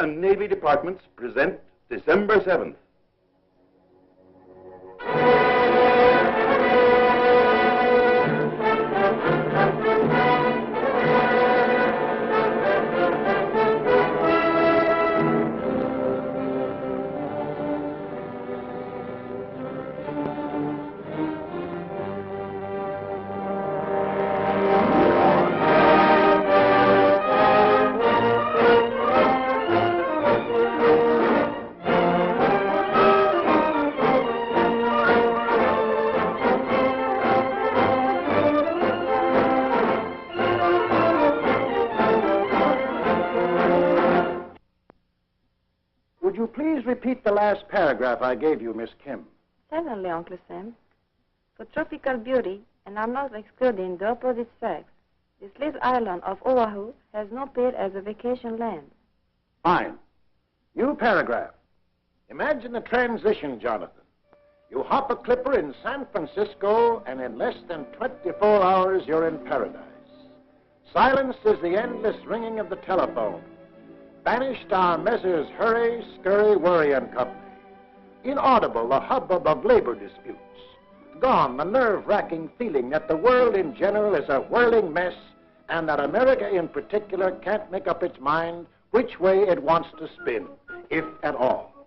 and Navy departments present December 7th. Would you please repeat the last paragraph I gave you, Miss Kim? Certainly, Uncle Sam. For tropical beauty, and I'm not excluding the opposite sex, this little island of Oahu has no peer as a vacation land. Fine. New paragraph. Imagine the transition, Jonathan. You hop a clipper in San Francisco, and in less than 24 hours, you're in paradise. Silenced is the endless ringing of the telephone. Vanished are Messrs. Hurry, Scurry, Worry and Company. Inaudible the hubbub of labor disputes. Gone the nerve-wracking feeling that the world in general is a whirling mess and that America in particular can't make up its mind which way it wants to spin, if at all.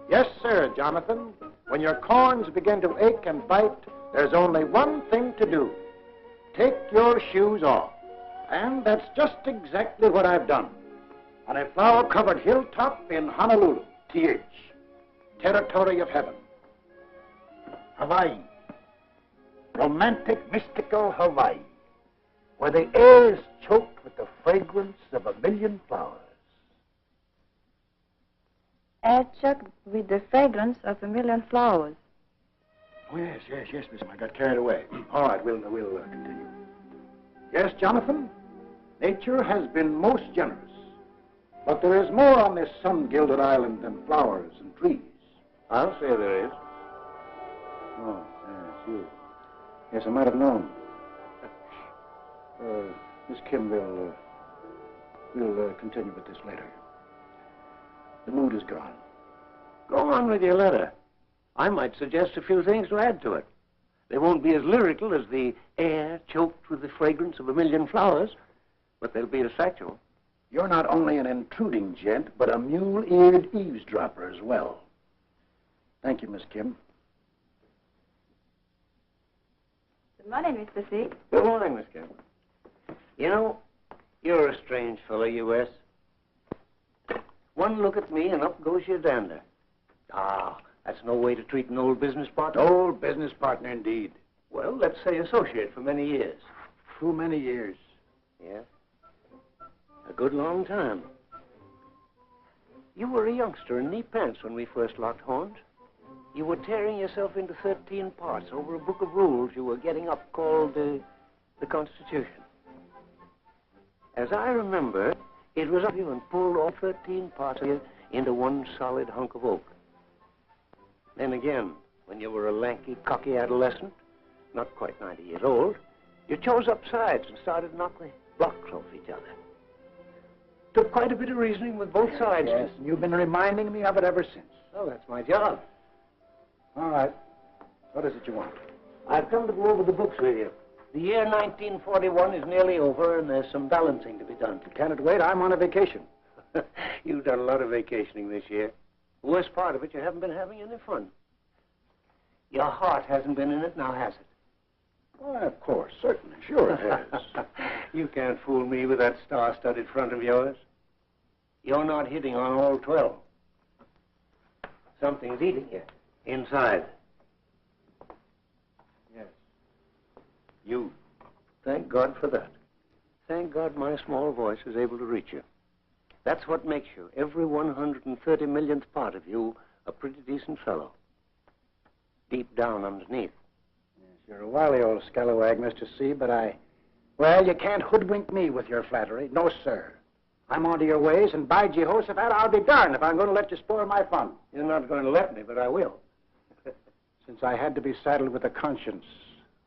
Yes, sir, Jonathan. When your corns begin to ache and bite, there's only one thing to do. Take your shoes off. And that's just exactly what I've done. On a flower-covered hilltop in Honolulu, TH, territory of heaven. Hawaii, romantic, mystical Hawaii, where the air is choked with the fragrance of a million flowers. Air choked with the fragrance of a million flowers. Oh, yes, Miss. I got carried away. All right, we'll continue. Yes, Jonathan, nature has been most generous. But there is more on this sun-gilded island than flowers and trees. I'll say there is. Oh, yes, you. Yes, I might have known. Miss Kim, we'll continue with this later. The mood is gone. Go on with your letter. I might suggest a few things to add to it. They won't be as lyrical as the air choked with the fragrance of a million flowers, but they'll be as factual. You're not only an intruding gent, but a mule-eared eavesdropper as well. Thank you, Miss Kim. Good morning, Mr. C. Good morning, Miss Kim. You know, you're a strange fellow, U.S. One look at me and up goes your dander. Ah, that's no way to treat an old business partner. Old business partner, indeed. Well, let's say associate for many years. Too many years. Yeah. A good long time. You were a youngster in knee pants when we first locked horns. You were tearing yourself into 13 parts over a book of rules you were getting up called the Constitution. As I remember, it was up you and pulled all 13 parts of you into one solid hunk of oak. Then again, when you were a lanky, cocky adolescent, not quite 90 years old, you chose up sides and started knocking blocks off each other. Took quite a bit of reasoning with both sides. Yes, and you've been reminding me of it ever since. Oh, that's my job. All right. What is it you want? I've come to go over the books with you. The year 1941 is nearly over, and there's some balancing to be done. Can it wait? I'm on a vacation. You've done a lot of vacationing this year. The worst part of it, you haven't been having any fun. Your heart hasn't been in it, now has it? Why, of course, certainly. Sure it has. You can't fool me with that star-studded front of yours. You're not hitting on all 12. Something's eating you inside. Yes. You. Thank God for that. Thank God my small voice is able to reach you. That's what makes you, every 130 millionth part of you, a pretty decent fellow. Deep down underneath. Yes, you're a wily old scalawag, Mr. C, but well, you can't hoodwink me with your flattery. No, sir. I'm onto your ways, and by Jehoshaphat, I'll be darned if I'm going to let you spoil my fun. You're not going to let me, but I will. Since I had to be saddled with a conscience,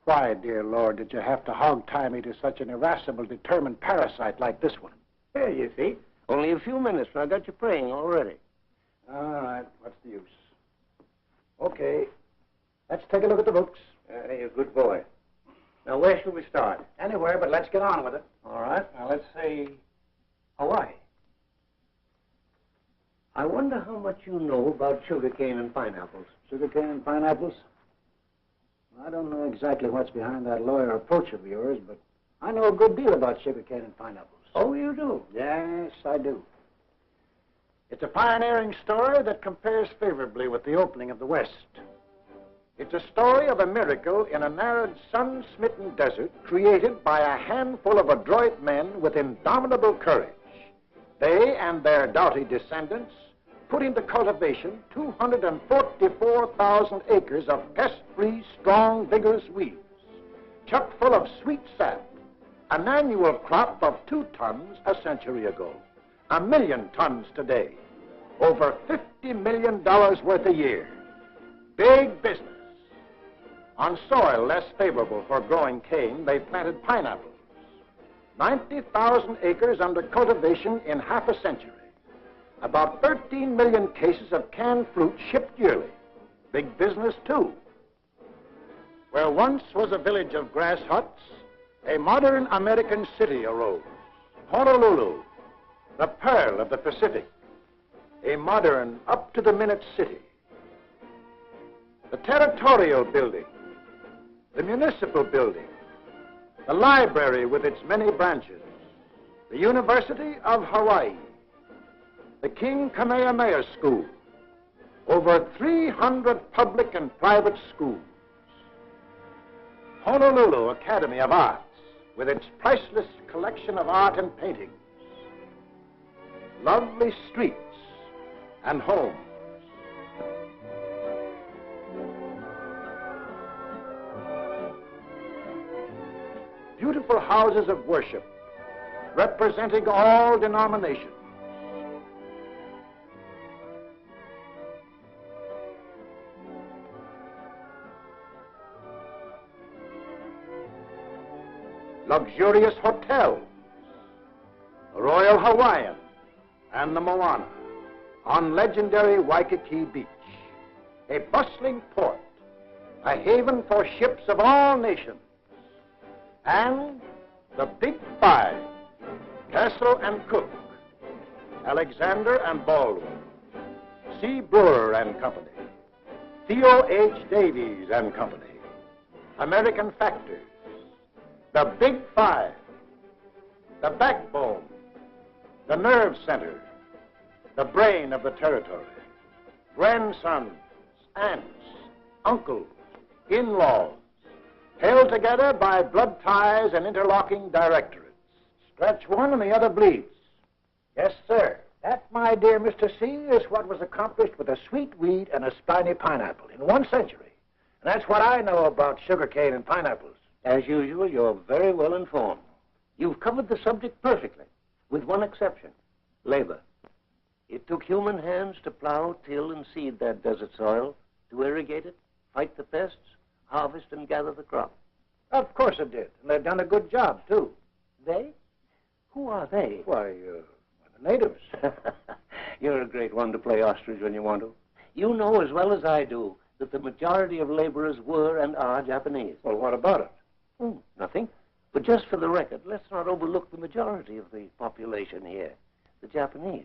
why, dear Lord, did you have to hog-tie me to such an irascible, determined parasite like this one? Here, you see. Only a few minutes, and I got you praying already. All right, what's the use? Okay, let's take a look at the books. You're a good boy. Now, where shall we start? Anywhere, but let's get on with it. All right, now let's say Hawaii. I wonder how much you know about sugarcane and pineapples. Sugarcane and pineapples? I don't know exactly what's behind that lawyer approach of yours, but I know a good deal about sugarcane and pineapples. Oh, you do? Yes, I do. It's a pioneering story that compares favorably with the opening of the West. It's a story of a miracle in an arid, sun-smitten desert created by a handful of adroit men with indomitable courage. They and their doughty descendants put into cultivation 244,000 acres of pest-free, strong, vigorous weeds, chock full of sweet sap, an annual crop of 2 tons a century ago, 1 million tons today, over $50 million worth a year. Big business. On soil less favorable for growing cane, they planted pineapples. 90,000 acres under cultivation in half a century. About 13 million cases of canned fruit shipped yearly. Big business, too. Where once was a village of grass huts, a modern American city arose. Honolulu, the pearl of the Pacific. A modern, up-to-the-minute city. The territorial building, the municipal building, the library with its many branches, the University of Hawaii, the King Kamehameha School, over 300 public and private schools, Honolulu Academy of Arts with its priceless collection of art and paintings, lovely streets and homes. Beautiful houses of worship representing all denominations. Luxurious hotels, the Royal Hawaiian and the Moana on legendary Waikiki Beach, a bustling port, a haven for ships of all nations, and the Big Five, Castle and Cook, Alexander and Baldwin, C. Brewer and Company, Theo H. Davies and Company, American Factors, the Big Five, the backbone, the nerve center, the brain of the territory, grandsons, aunts, uncles, in-laws, held together by blood ties and interlocking directorates. Scratch one and the other bleeds. Yes, sir. That, my dear Mr. C., is what was accomplished with a sweet weed and a spiny pineapple in 1 century. And that's what I know about sugarcane and pineapples. As usual, you're very well informed. You've covered the subject perfectly, with one exception, labor. It took human hands to plow, till, and seed that desert soil, to irrigate it, fight the pests, harvest and gather the crop. Of course it did, and they've done a good job, too. They? Who are they? Why, the natives. You're a great one to play ostrich when you want to. You know as well as I do that the majority of laborers were and are Japanese. Well, what about it? Nothing. But just for the record, let's not overlook the majority of the population here, the Japanese.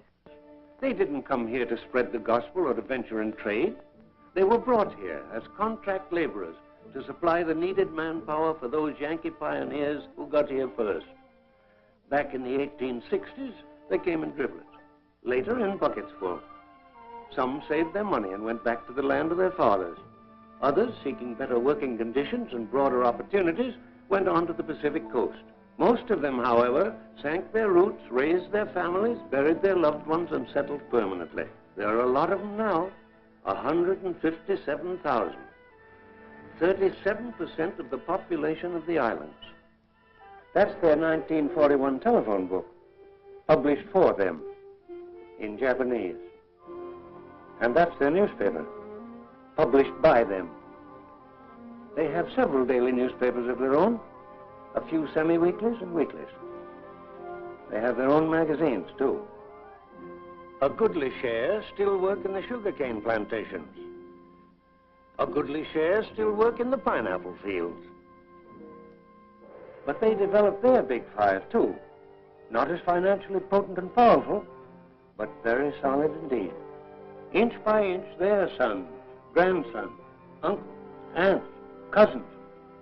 They didn't come here to spread the gospel or to venture in trade. They were brought here as contract laborers to supply the needed manpower for those Yankee pioneers who got here first. Back in the 1860s, they came in driblets. Later, in buckets full. Some saved their money and went back to the land of their fathers. Others, seeking better working conditions and broader opportunities, went on to the Pacific coast. Most of them, however, sank their roots, raised their families, buried their loved ones, and settled permanently. There are a lot of them now, 157,000. 37% of the population of the islands. That's their 1941 telephone book, published for them in Japanese. And that's their newspaper, published by them. They have several daily newspapers of their own, a few semi-weeklies and weeklies. They have their own magazines, too. A goodly share still work in the sugarcane plantations. A goodly share still work in the pineapple fields. But they developed their big five, too. Not as financially potent and powerful, but very solid indeed. Inch by inch, their sons, grandsons, uncles, aunts, cousins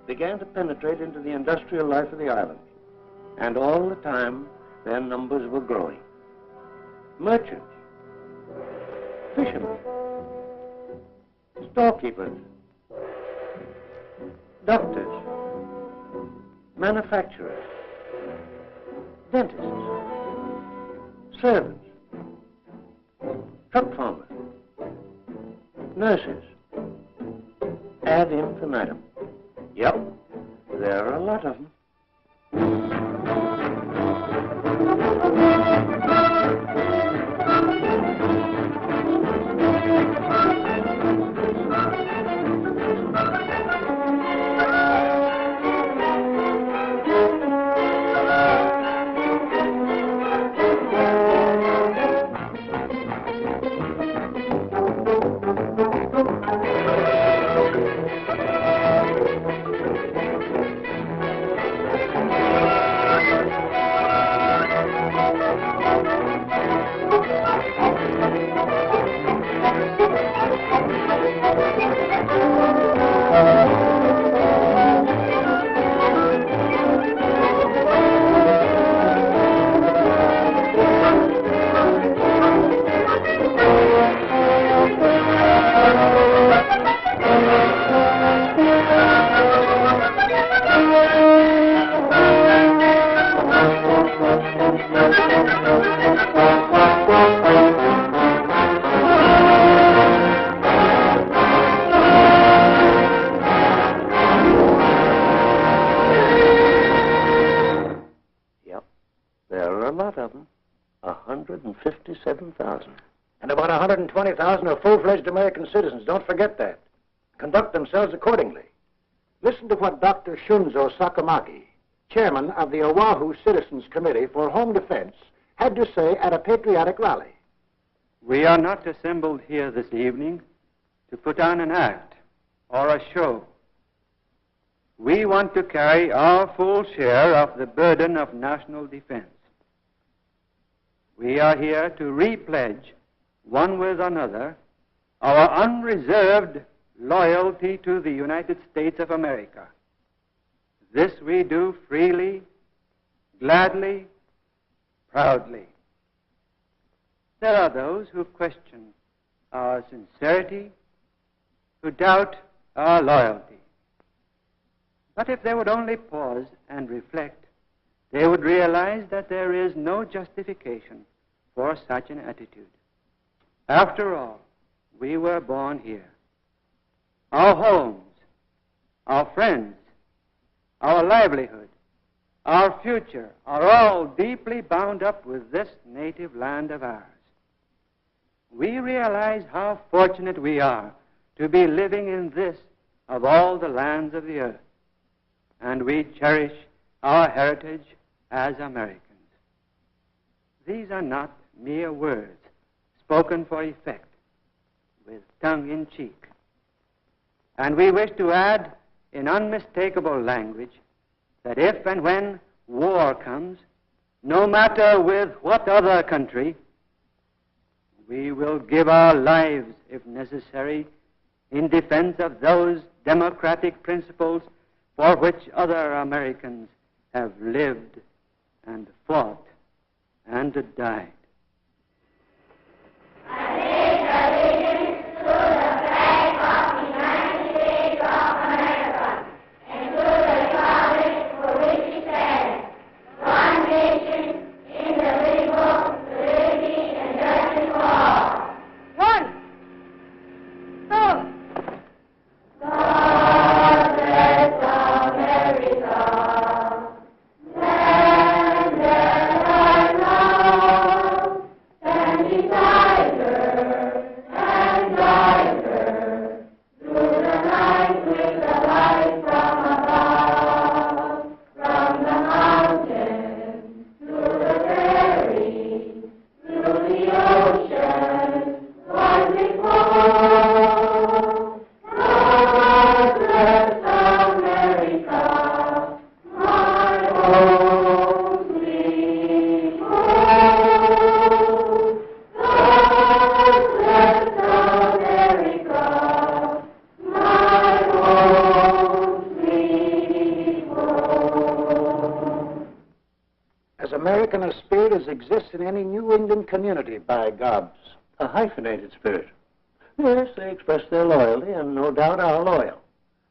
began to penetrate into the industrial life of the island. And all the time, their numbers were growing. Merchants, fishermen, storekeepers, doctors, manufacturers, dentists, servants, truck farmers, nurses, ad infinitum. Yep, there are a lot of them. lot of them. 157,000. And about 120,000 are full-fledged American citizens. Don't forget that. Conduct themselves accordingly. Listen to what Dr. Shunzo Sakamaki, chairman of the Oahu Citizens Committee for Home Defense, had to say at a patriotic rally. We are not assembled here this evening to put on an act or a show. We want to carry our full share of the burden of national defense. We are here to repledge, one with another, our unreserved loyalty to the United States of America. This we do freely, gladly, proudly. There are those who question our sincerity, who doubt our loyalty. But if they would only pause and reflect, they would realize that there is no justification for such an attitude. After all, we were born here. Our homes, our friends, our livelihood, our future are all deeply bound up with this native land of ours. We realize how fortunate we are to be living in this of all the lands of the earth, and we cherish our heritage as Americans. These are not mere words spoken for effect, with tongue in cheek. And we wish to add in unmistakable language that if and when war comes, no matter with what other country, we will give our lives, if necessary, in defense of those democratic principles for which other Americans have lived and fought and died. America. American a spirit as exists in any New England community, by gobs. A hyphenated spirit. Yes, they express their loyalty and no doubt are loyal.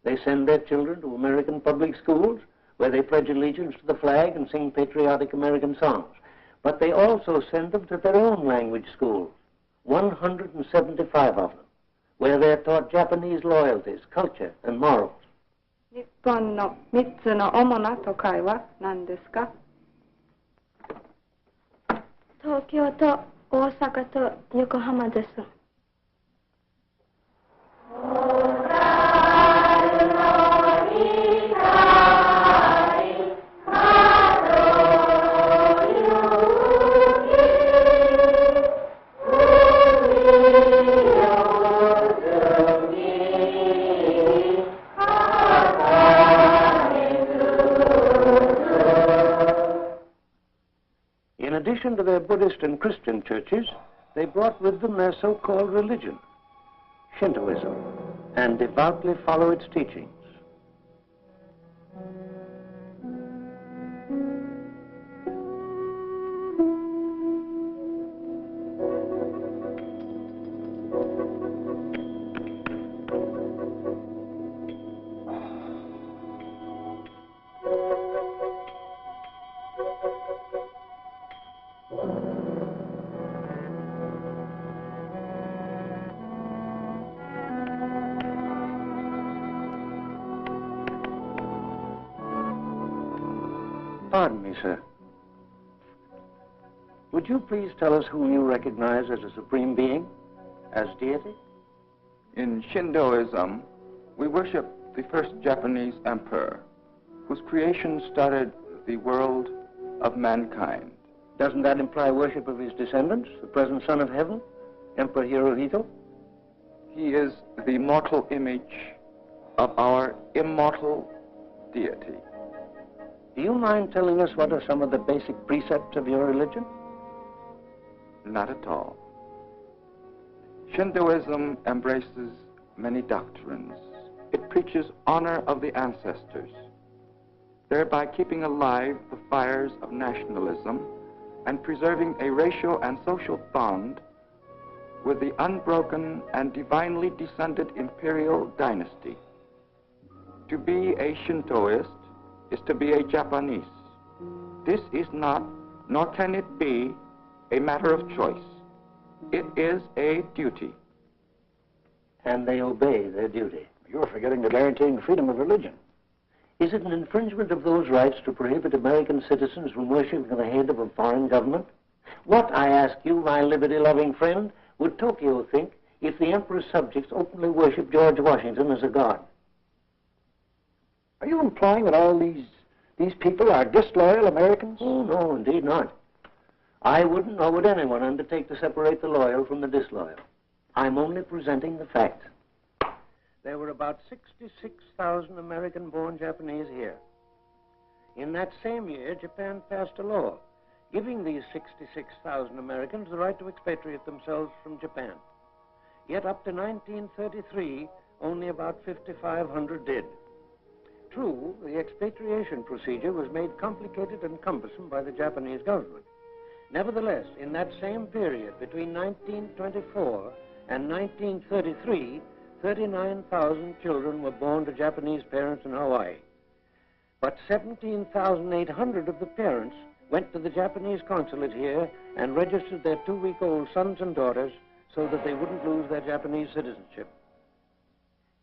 They send their children to American public schools where they pledge allegiance to the flag and sing patriotic American songs. But they also send them to their own language schools, 175 of them, where they're taught Japanese loyalties, culture, and morals. 日本の3つの主な都会は何ですか？東京と大阪と横浜です。In addition to their Buddhist and Christian churches, they brought with them their so-called religion, Shintoism, and devoutly follow its teachings. Pardon me, sir. Would you please tell us whom you recognize as a supreme being, as deity? In Shintoism, we worship the first Japanese emperor, whose creation started the world of mankind. Doesn't that imply worship of his descendants, the present son of heaven, Emperor Hirohito? He is the mortal image of our immortal deity. Do you mind telling us what are some of the basic precepts of your religion? Not at all. Shintoism embraces many doctrines. It preaches honor of the ancestors, thereby keeping alive the fires of nationalism and preserving a racial and social bond with the unbroken and divinely descended imperial dynasty. To be a Shintoist is to be a Japanese. This is not, nor can it be, a matter of choice. It is a duty. And they obey their duty. You're forgetting the guaranteeing freedom of religion. Is it an infringement of those rights to prohibit American citizens from worshiping the head of a foreign government? What, I ask you, my liberty-loving friend, would Tokyo think if the emperor's subjects openly worshiped George Washington as a god? Are you implying that all these people are disloyal Americans? Oh, no, indeed not. I wouldn't, nor would anyone undertake to separate the loyal from the disloyal. I'm only presenting the fact. There were about 66,000 American-born Japanese here. In that same year, Japan passed a law giving these 66,000 Americans the right to expatriate themselves from Japan. Yet up to 1933, only about 5,500 did. True, the expatriation procedure was made complicated and cumbersome by the Japanese government. Nevertheless, in that same period, between 1924 and 1933, 39,000 children were born to Japanese parents in Hawaii. But 17,800 of the parents went to the Japanese consulate here and registered their 2-week-old sons and daughters so that they wouldn't lose their Japanese citizenship.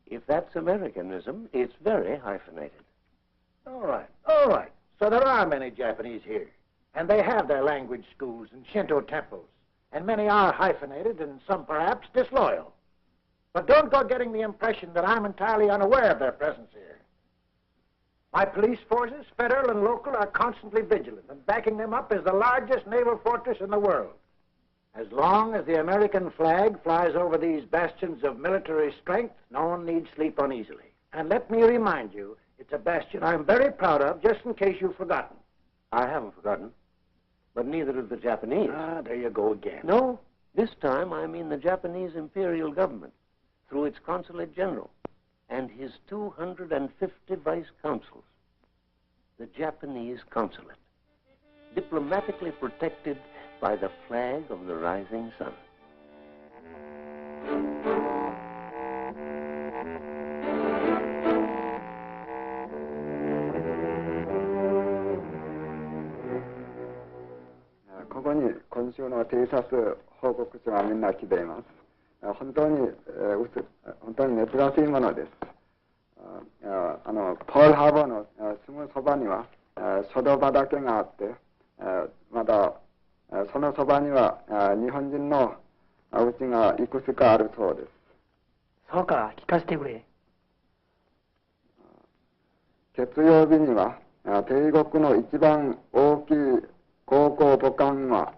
If that's Americanism, it's very hyphenated. All right. So there are many Japanese here, and they have their language schools and Shinto temples, and many are hyphenated and some perhaps disloyal. But don't go getting the impression that I'm entirely unaware of their presence here. My police forces, federal and local, are constantly vigilant, and backing them up is the largest naval fortress in the world. As long as the American flag flies over these bastions of military strength, no one need sleep uneasily. And let me remind you, it's a bastion I'm very proud of, just in case you've forgotten. I haven't forgotten, but neither have the Japanese. Ah, there you go again. No, this time I mean the Japanese imperial government, through its consulate general and his 250 vice consuls. The Japanese consulate. diplomatically protected by the flag of the rising sun.今週の偵察報告書はみんな来ています。本当に珍しいものです。ポールハーバーのすぐそばには書道畑があって、またそのそばには日本人の家がいくつかあるそうです。そうか、聞かせてくれ。月曜日には帝国の一番大きい高校母艦は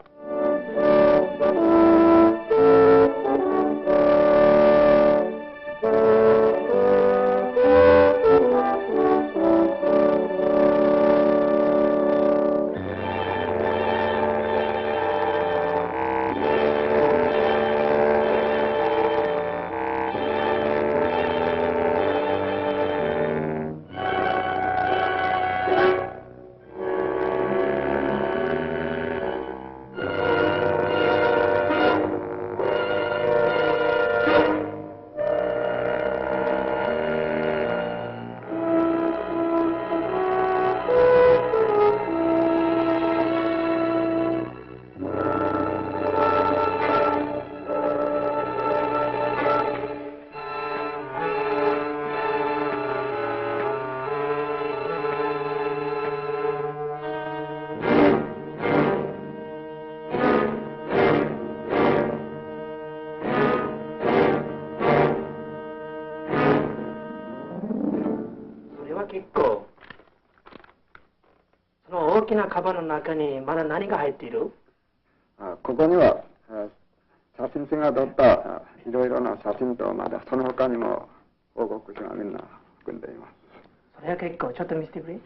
大きなカバンの中にまだ何が入っている？ここには写真師が撮ったいろいろな写真と、まだその他にも報告書がみんな含んでいます。それは結構。ちょっと見せてくれ。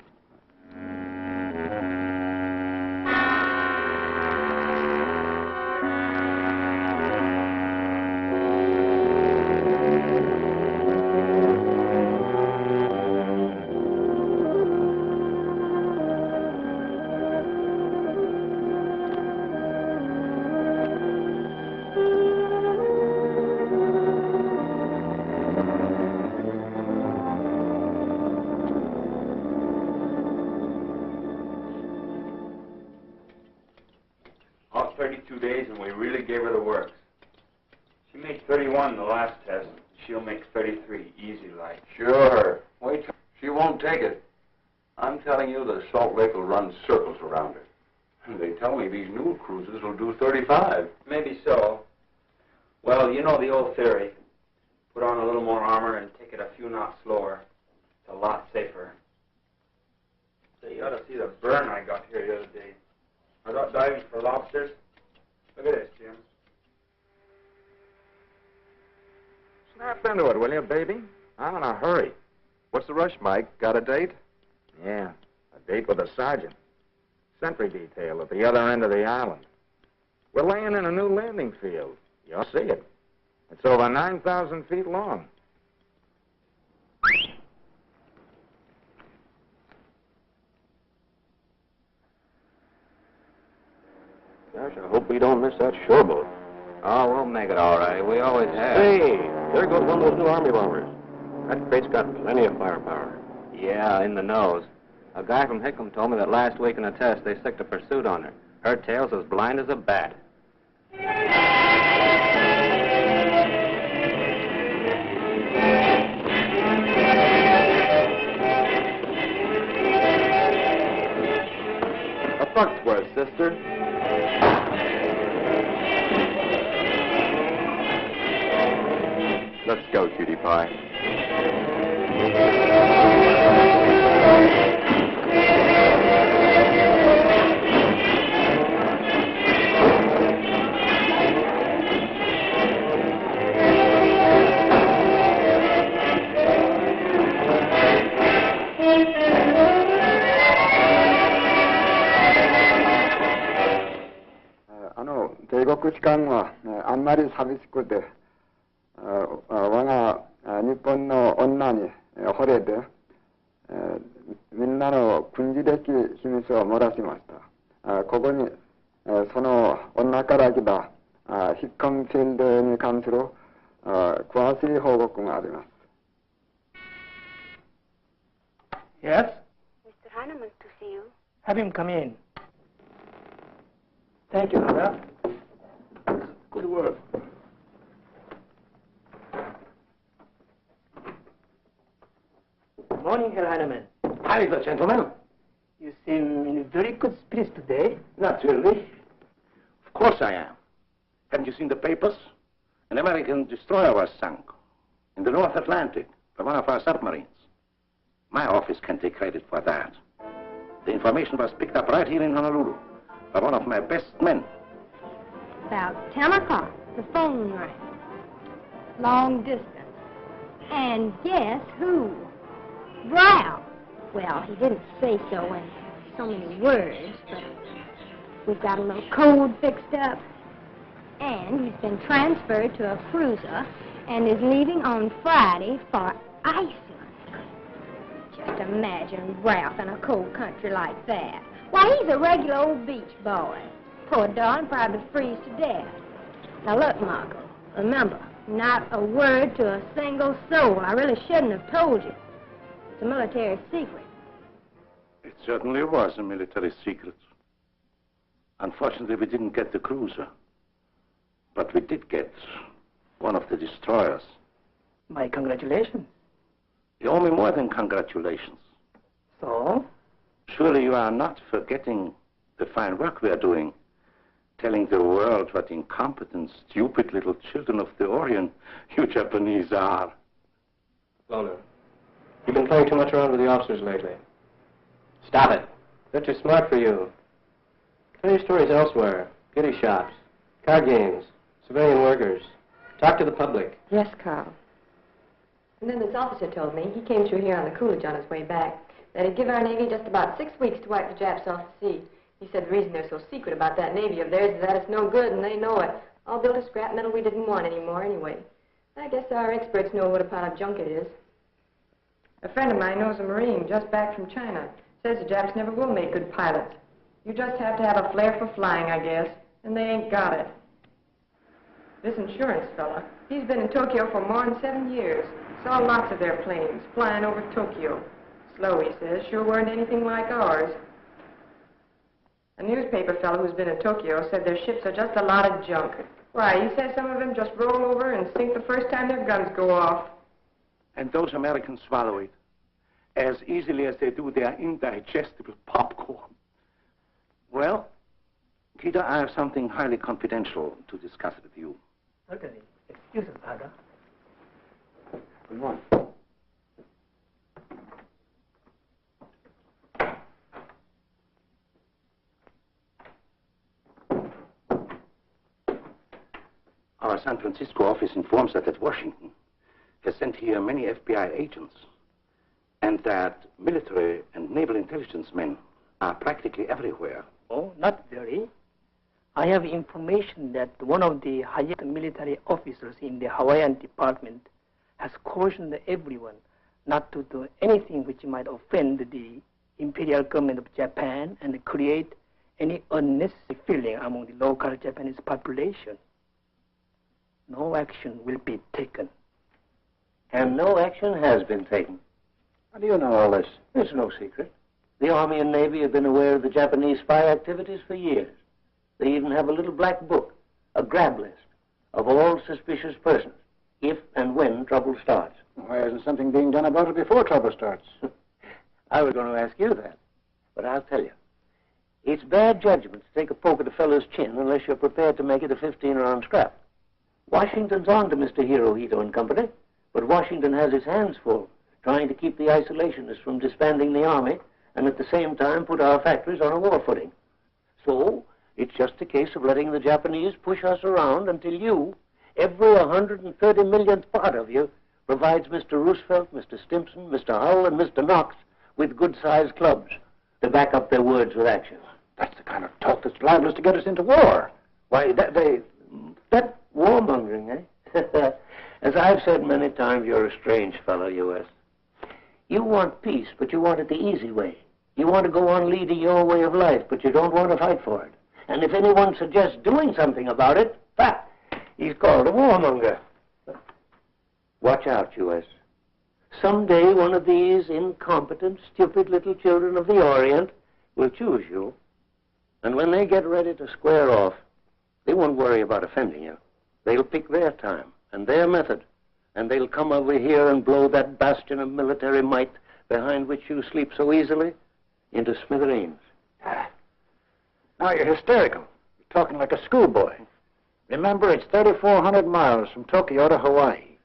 She'll make 33, easy like. Sure. Wait, she won't take it. I'm telling you, the Salt Lake will run circles around her. They tell me these new cruises will do 35. Maybe so. Well, you know the old theory. Put on a little more armor and take it a few knots slower. It's a lot safer. So you ought to see the burn I got here the other day. I was out diving for lobsters. Look at this, Jim. Snap into it, will you, baby? I'm in a hurry. What's the rush, Mike? Got a date? Yeah, a date with a sergeant. Sentry detail at the other end of the island. We're laying in a new landing field. You'll see it. It's over 9,000 feet long. Gosh, I hope we don't miss that showboat. Oh, we'll make it all right. We always have. Hey, there goes one of those new Army bombers. That crate's got plenty of firepower. Yeah, in the nose. A guy from Hickam told me that last week in a test they sicked a pursuit on her. Her tail's as blind as a bat. A buck's worth, sister. Let's go, cutie pie. 대국士官はあんまり寂しくて、我が日本の女に惚れて、みんなの軍事的秘密を漏らしました。ここに、その女から来たヒッコンフィールドに関する詳しい報告があります。Yes? Mr. Heinemann to see you. Have him come in. Thank you, Ada. Good work. Good morning, Herr Heinemann. Either, gentlemen. You seem in very good spirits today. Naturally. Of course I am. Haven't you seen the papers? An American destroyer was sunk in the North Atlantic by one of our submarines. My office can take credit for that. The information was picked up right here in Honolulu by one of my best men. About 10 o'clock, the phone rang. Long distance. And guess who? Ralph. Well, he didn't say so in so many words, but we've got a little code fixed up. And he's been transferred to a cruiser and is leaving on Friday for Iceland. Just imagine Ralph in a cold country like that. Why, he's a regular old beach boy. Poor darn, probably freeze to death. Now look, Marco, remember, not a word to a single soul. I really shouldn't have told you. It's a military secret. It certainly was a military secret. Unfortunately, we didn't get the cruiser. But we did get one of the destroyers. My congratulations. You owe me more than congratulations. So? Surely you are not forgetting the fine work we are doing, telling the world what incompetent, stupid little children of the Orient you Japanese are. Loner, you've been playing too much around with the officers lately. Stop it. They're too smart for you. Tell your stories elsewhere. Kitty shops, card games, civilian workers. Talk to the public. Yes, Carl. And then this officer told me, he came through here on the Coolidge on his way back, that he'd give our Navy just about 6 weeks to wipe the Japs off the sea. He said the reason they're so secret about that Navy of theirs is that it's no good, and they know it. All built of scrap metal we didn't want anymore anyway. I guess our experts know what a pile of junk it is. A friend of mine knows a Marine just back from China. Says the Japs never will make good pilots. You just have to have a flair for flying, I guess, and they ain't got it. This insurance fella, he's been in Tokyo for more than 7 years. Saw lots of their planes flying over Tokyo. Slow, he says, sure weren't anything like ours. A newspaper fellow who's been in Tokyo said their ships are just a lot of junk. Why, he says some of them just roll over and sink the first time their guns go off. And those Americans swallow it as easily as they do their indigestible popcorn. Well, Kita, I have something highly confidential to discuss with you. Certainly. Excuse us, Father. Good morning. Our San Francisco office informs us that Washington has sent here many FBI agents and that military and naval intelligence men are practically everywhere. Oh, not very. I have information that one of the highest military officers in the Hawaiian department has cautioned everyone not to do anything which might offend the imperial government of Japan and create any unnecessary feeling among the local Japanese population. No action will be taken. And no action has been taken. How do you know all this? It's no secret. The Army and Navy have been aware of the Japanese spy activities for years. They even have a little black book, a grab list, of all suspicious persons, if and when trouble starts. Why isn't something being done about it before trouble starts? I was going to ask you that, but I'll tell you. It's bad judgment to take a poke at a fellow's chin unless you're prepared to make it a 15-round scrap. Washington's on to Mr. Hirohito and company, but Washington has his hands full trying to keep the isolationists from disbanding the Army and at the same time put our factories on a war footing. So, it's just a case of letting the Japanese push us around until you, every 130 millionth part of you, provides Mr. Roosevelt, Mr. Stimson, Mr. Hull, and Mr. Knox with good-sized clubs to back up their words with action. That's the kind of talk that's liable to get us into war. Why, That warmongering, eh? As I've said many times, you're a strange fellow, U.S. You want peace, but you want it the easy way. You want to go on leading your way of life, but you don't want to fight for it. And if anyone suggests doing something about it, he's called a warmonger. Watch out, U.S. Someday one of these incompetent, stupid little children of the Orient will choose you. And when they get ready to square off, they won't worry about offending you. They'll pick their time and their method, and they'll come over here and blow that bastion of military might behind which you sleep so easily into smithereens. Now you're hysterical. You're talking like a schoolboy. Remember, it's 3,400 miles from Tokyo to Hawaii.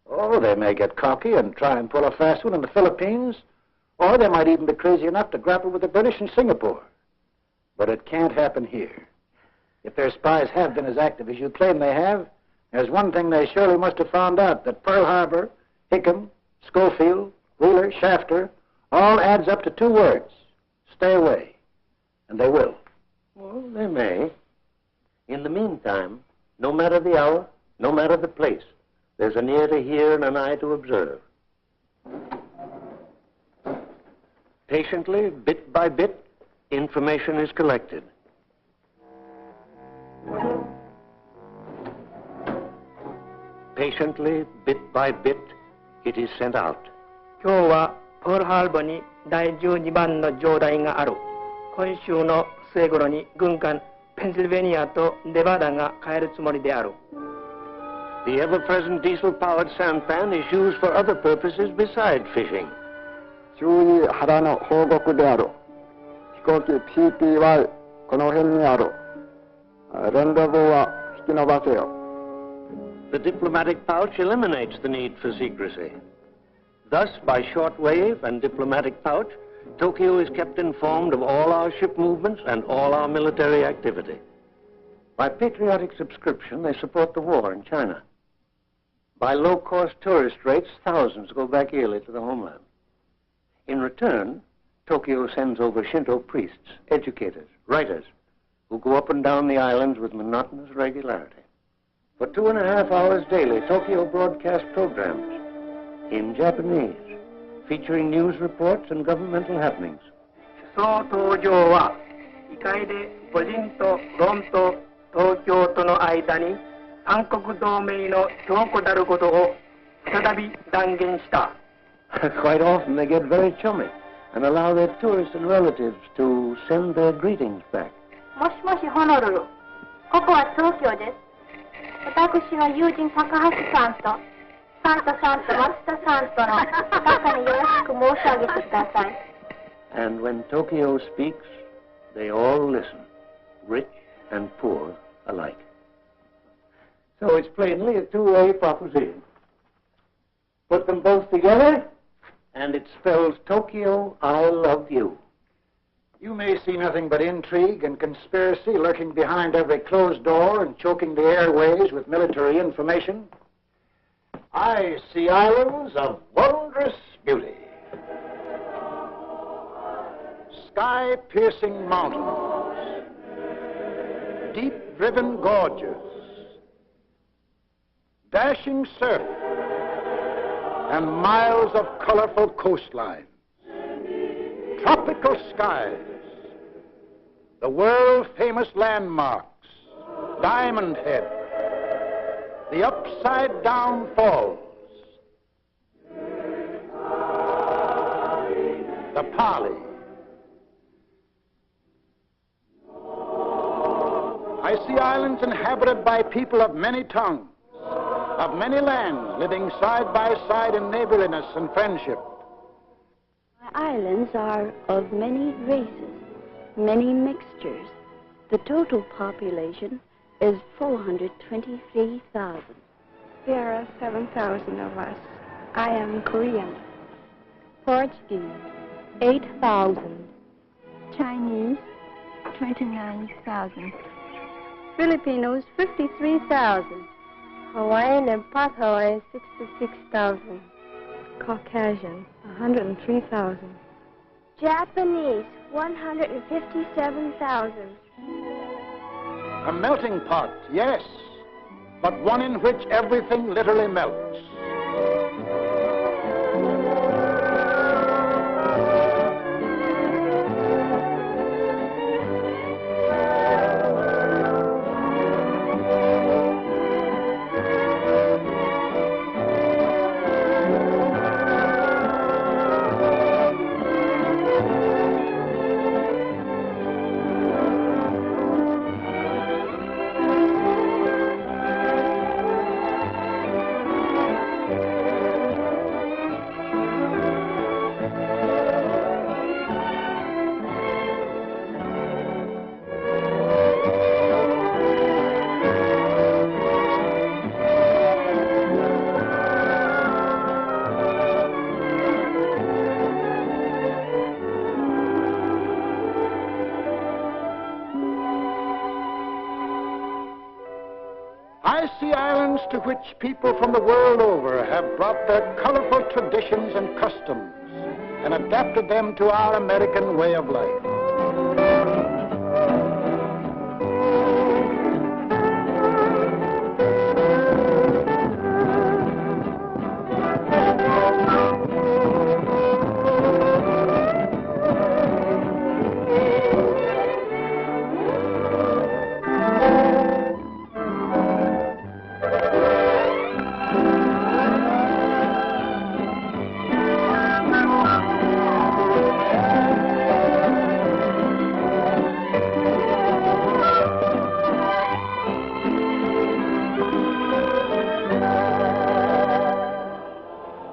Oh, they may get cocky and try and pull a fast one in the Philippines, or they might even be crazy enough to grapple with the British in Singapore. But it can't happen here. If their spies have been as active as you claim they have, there's one thing they surely must have found out, that Pearl Harbor, Hickam, Schofield, Wheeler, Shafter, all adds up to 2 words: stay away. And they will. Well, they may. In the meantime, no matter the hour, no matter the place, there's an ear to hear and an eye to observe. Patiently, bit by bit, information is collected. Patiently, bit by bit, it is sent out. 今日はポールハーバーに第12番の上代がある。今週の末頃に軍艦ペンシルベニアとネバダが帰るつもりである。The ever-present diesel-powered sampan is used for other purposes besides fishing. 注意腹の報告である。飛行機 TPY この辺にある。連絡は引き延ばせよ。The diplomatic pouch eliminates the need for secrecy. Thus, by shortwave and diplomatic pouch, Tokyo is kept informed of all our ship movements and all our military activity. By patriotic subscription, they support the war in China. By low-cost tourist rates, thousands go back yearly to the homeland. In return, Tokyo sends over Shinto priests, educators, writers, who go up and down the islands with monotonous regularity. For 2.5 hours daily, Tokyo broadcasts programs in Japanese, featuring news reports and governmental happenings. その登場は異界で母人とロンと東京との間に三国同盟の強固たることを再び断言した。Quite often they get very chummy and allow their tourists and relatives to send their greetings back. もしもしホノルル。ここは東京です。私の友人高橋さんとサンタさんと松田さんとの中によろしく申し上げてください。And when Tokyo speaks, they all listen, rich and poor alike. So it's plainly a two-way proposition. Put them both together, and it spells Tokyo, I love you. You may see nothing but intrigue and conspiracy lurking behind every closed door and choking the airways with military information. I see islands of wondrous beauty, sky-piercing mountains, deep-driven gorges, dashing surf, and miles of colorful coastline, tropical skies, the world-famous landmarks, Diamond Head, the upside-down falls, the Pali. I see islands inhabited by people of many tongues, of many lands, living side by side in neighborliness and friendship. My islands are of many races, many mixtures. The total population is 423,000. There are 7,000 of us. I am Korean. Portuguese, 8,000. Chinese, 29,000. Filipinos, 53,000. Hawaiian and Part Hawaii, 66,000. Caucasian, 103,000. Japanese, 157,000. A melting pot, yes, but one in which everything literally melts. islands to which people from the world over have brought their colorful traditions and customs and adapted them to our American way of life.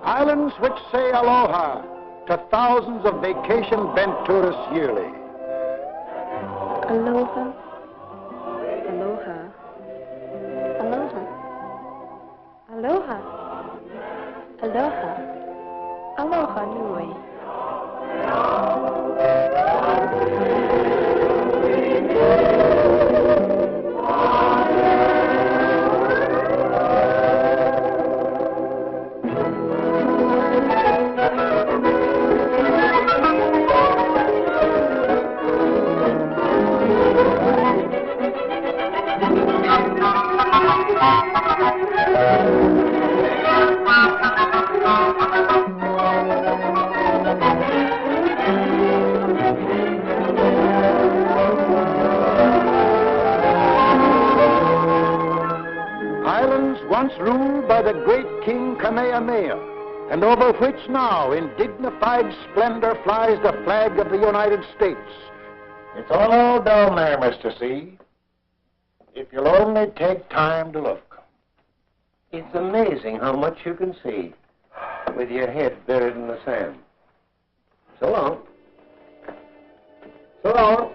Islands which say aloha to thousands of vacation-bent tourists yearly. Aloha. Aloha. Aloha. Aloha. Aloha. Aloha nui. Islands once ruled by the great King Kamehameha, and over which now in dignified splendor flies the flag of the United States. It's all down there, Mr. C. If you'll only take time to look. It's amazing how much you can see with your head buried in the sand. So long. So long.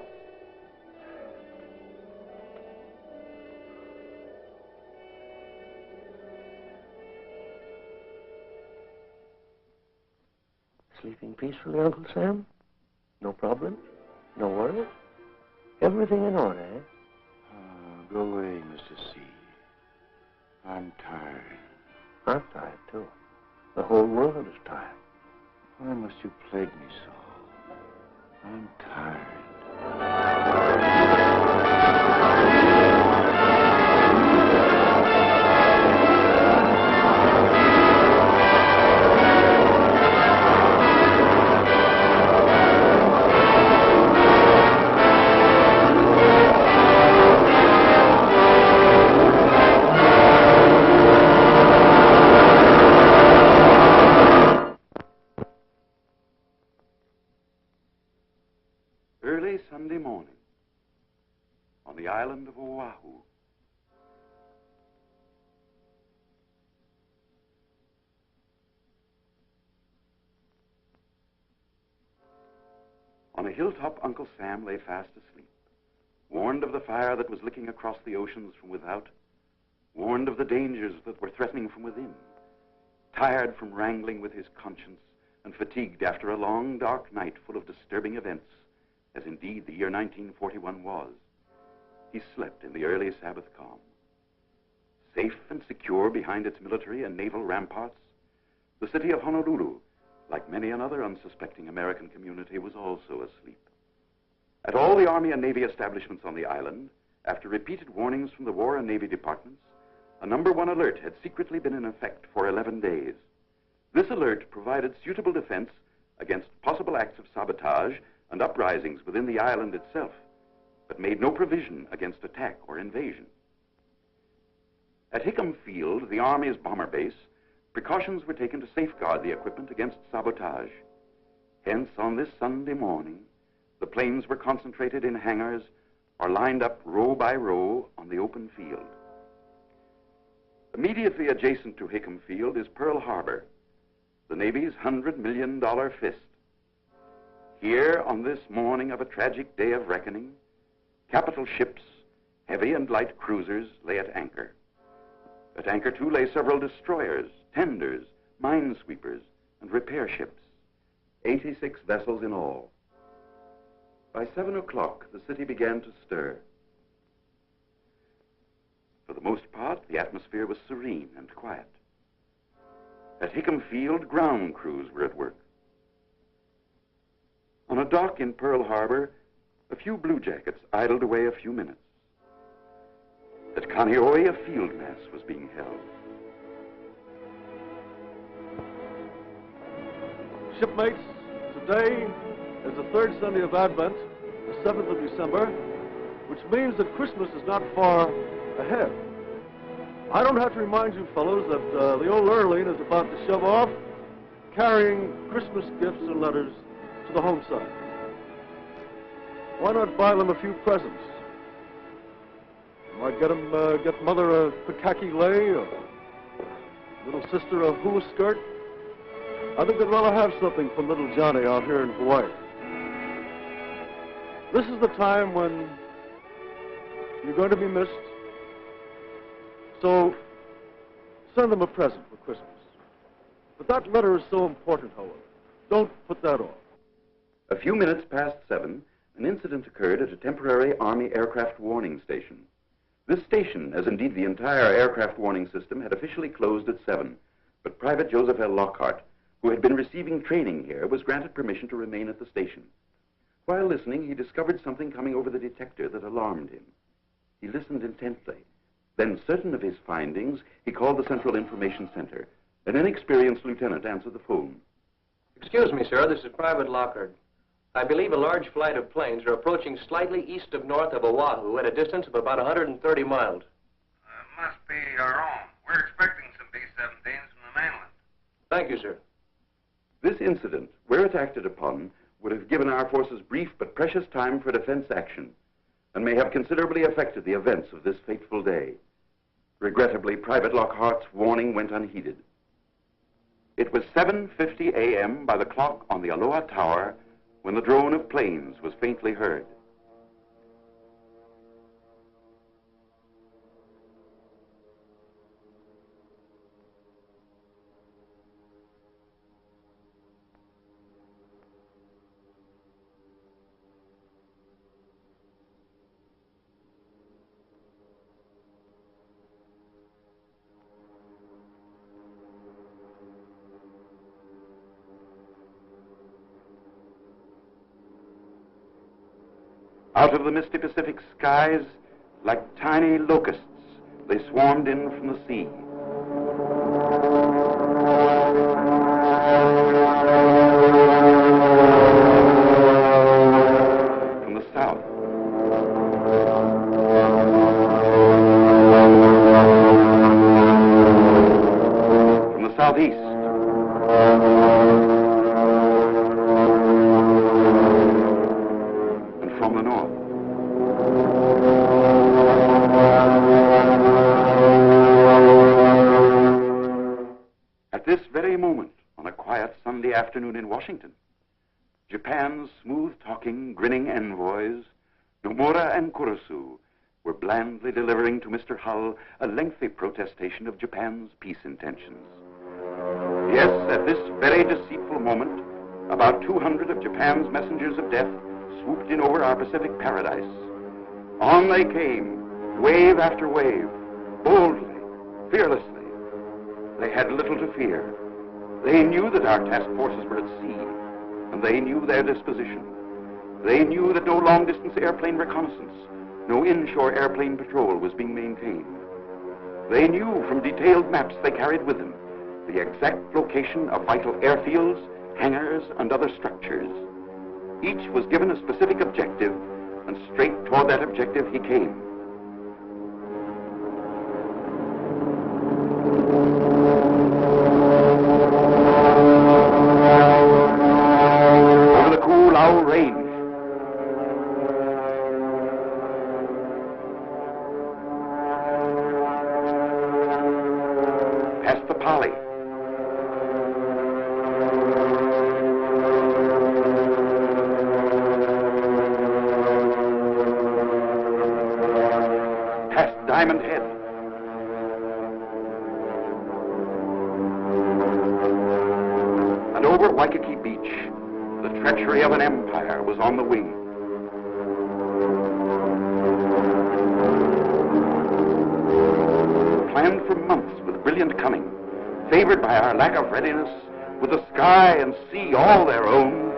Sleeping peacefully, Uncle Sam? No problem? No worry? Everything in order, eh? Go away, Mr. C. I'm tired. I'm tired, too. The whole world is tired. Why must you plague me so? I'm tired. Early Sunday morning on the island of Oahu. On a hilltop, Uncle Sam lay fast asleep, warned of the fire that was licking across the oceans from without, warned of the dangers that were threatening from within, tired from wrangling with his conscience and fatigued after a long, dark night full of disturbing events, as indeed the year 1941 was. He slept in the early Sabbath calm. Safe and secure behind its military and naval ramparts, the city of Honolulu, like many another unsuspecting American community, was also asleep. At all the Army and Navy establishments on the island, after repeated warnings from the War and Navy departments, a number 1 alert had secretly been in effect for 11 days. This alert provided suitable defense against possible acts of sabotage and uprisings within the island itself, but made no provision against attack or invasion. At Hickam Field, the Army's bomber base, precautions were taken to safeguard the equipment against sabotage. Hence, on this Sunday morning, the planes were concentrated in hangars or lined up row by row on the open field. Immediately adjacent to Hickam Field is Pearl Harbor, the Navy's $100 million fist. Here, on this morning of a tragic day of reckoning, capital ships, heavy and light cruisers, lay at anchor. At anchor, too, lay several destroyers, tenders, minesweepers, and repair ships, 86 vessels in all. By 7 o'clock, the city began to stir. For the the most part, the atmosphere was serene and quiet. At Hickam Field, ground crews were at work. On a dock in Pearl Harbor, a few bluejackets idled away a few minutes. At Kaneohe, a field mass was being held. Shipmates, today is the third Sunday of Advent, the 7th of December, which means that Christmas is not far ahead. I don't have to remind you fellows that the old Lurleen is about to shove off, carrying Christmas gifts and letters to the home side. Why not buy them a few presents? You might get Mother a Pikaki lei, or little sister a hula skirt. I think they'd rather have something from little Johnny out here in Hawaii. This is the time when you're going to be missed. So send them a present for Christmas. But that letter is so important, however. Don't put that off. A few minutes past 7, an incident occurred at a temporary Army aircraft warning station. This station, as indeed the entire aircraft warning system, had officially closed at 7, but Private Joseph L. Lockhart, who had been receiving training here, was granted permission to remain at the station. While listening, he discovered something coming over the detector that alarmed him. He listened intently. Then, certain of his findings, he called the Central Information Center. An inexperienced lieutenant answered the phone. Excuse me, sir. This is Private Lockhart. I believe a large flight of planes are approaching slightly east of north of Oahu at a distance of about 130 miles. Must be our own. We're expecting some B-17s from the mainland. Thank you, sir. This incident, where it acted upon, would have given our forces brief but precious time for defense action, and may have considerably affected the events of this fateful day. Regrettably, Private Lockhart's warning went unheeded. It was 7:50 a.m. by the clock on the Aloha Tower when the drone of planes was faintly heard. Out of the misty Pacific skies, like tiny locusts, they swarmed in from the sea. From the south. From the southeast. From the north. At this very moment, on a quiet Sunday afternoon in Washington, Japan's smooth-talking, grinning envoys, Nomura and Kurusu, were blandly delivering to Mr. Hull a lengthy protestation of Japan's peace intentions. Yes, at this very deceitful moment, about 200 of Japan's messengers of death swooped in over our Pacific paradise. On they came, wave after wave, boldly, fearlessly. They had little to fear. They knew that our task forces were at sea, and they knew their disposition. They knew that no long-distance airplane reconnaissance, no inshore airplane patrol was being maintained. They knew from detailed maps they carried with them the exact location of vital airfields, hangars, and other structures. Each was given a specific objective, and straight toward that objective he came. Over the Koolau Range. Past the Pali. Diamond Head. And over Waikiki Beach, the treachery of an empire was on the wing. brilliant coming, favored by our lack of readiness, with the sky and sea all their own,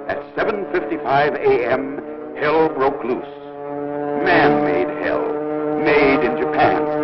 at 7:55 a.m., hell broke loose. Man-made hell, made in Japan.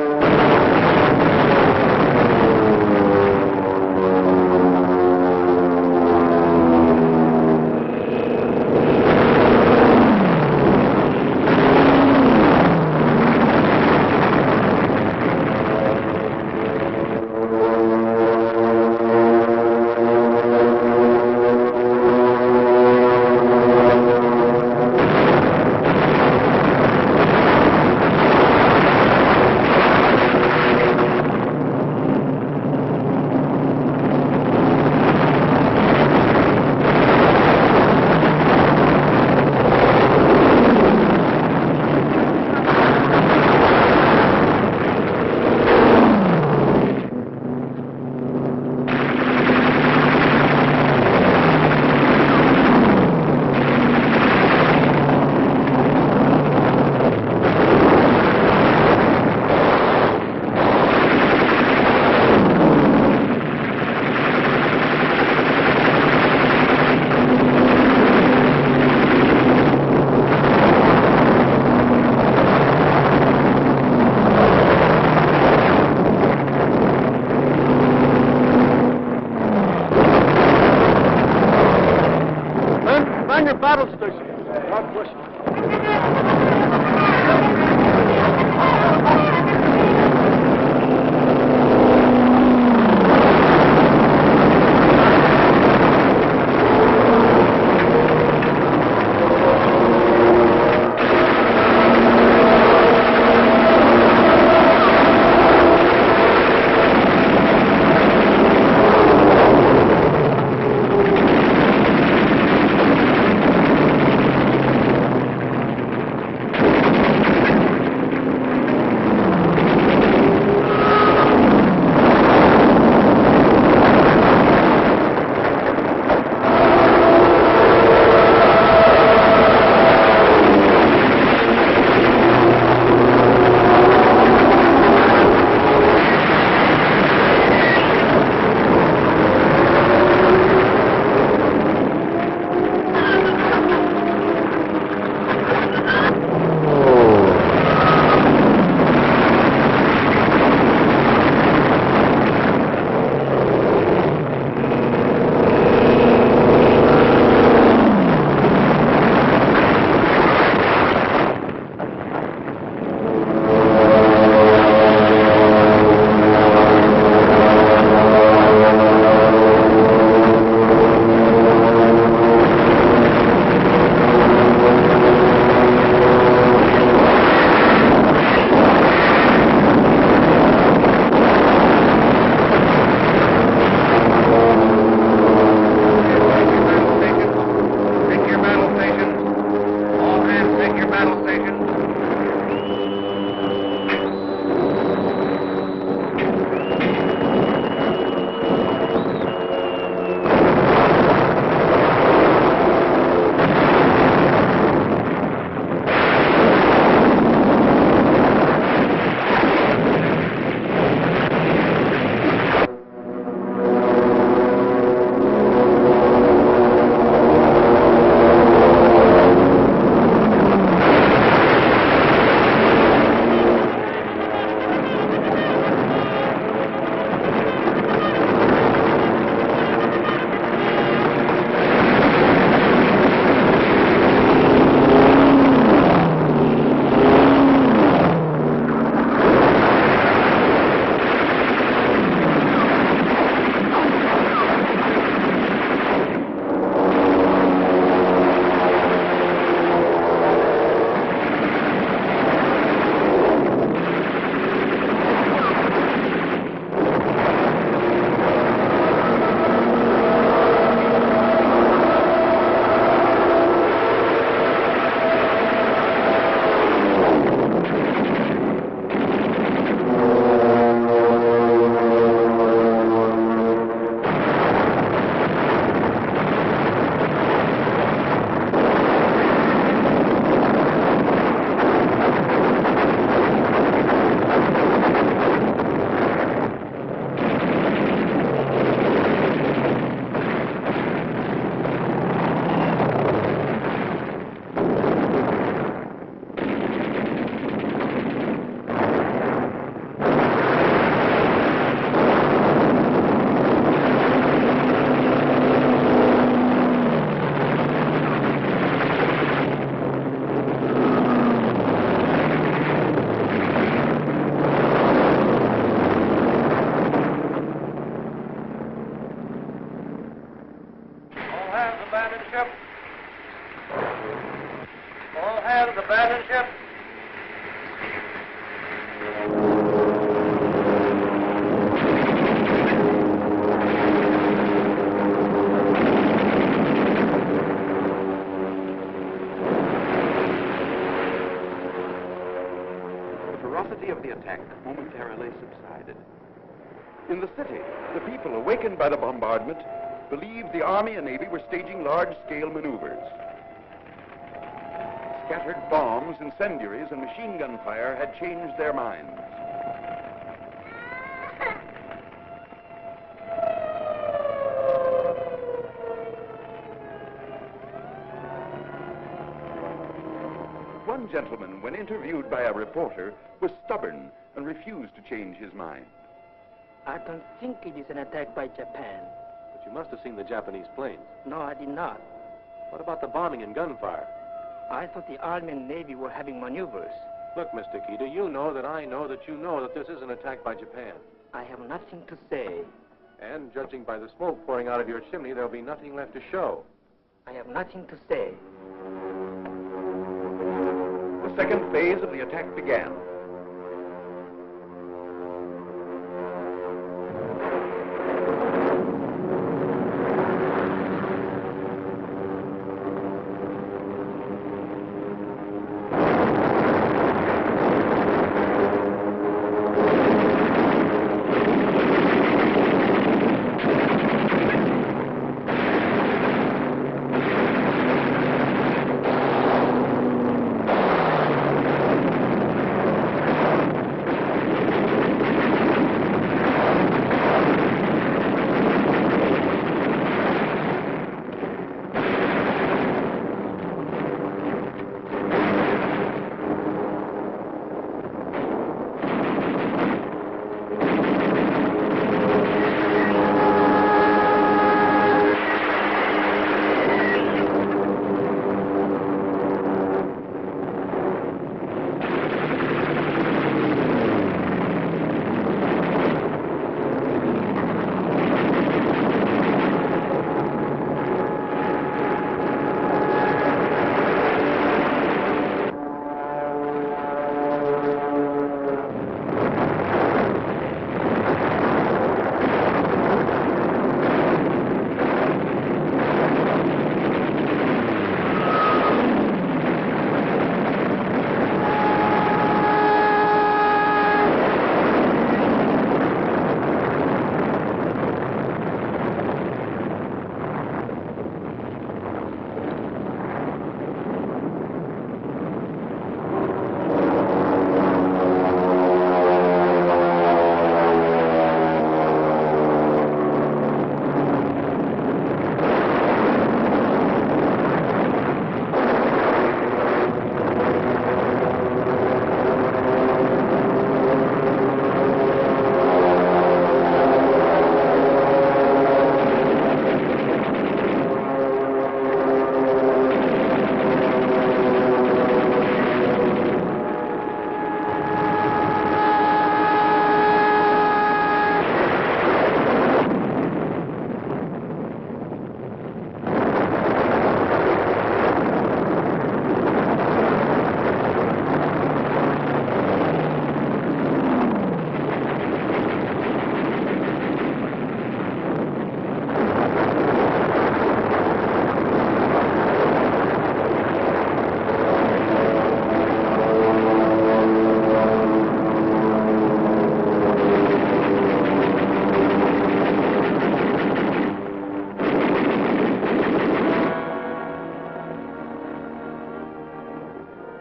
Find your battle station. God bless you. abandoned ship. All hands abandoned ship. The ferocity of the attack momentarily subsided. In the city, the people, awakened by the bombardment, believed the Army and Navy were staging large-scale maneuvers. Scattered bombs, incendiaries, and machine gun fire had changed their minds. One gentleman, when interviewed by a reporter, was stubborn and refused to change his mind. I don't think it is an attack by Japan. But you must have seen the Japanese planes. No, I did not. What about the bombing and gunfire? I thought the Army and Navy were having maneuvers. Look, Mr. Kita, you know that I know that you know that this is an attack by Japan. I have nothing to say. And judging by the smoke pouring out of your chimney, there'll be nothing left to show. I have nothing to say. The second phase of the attack began.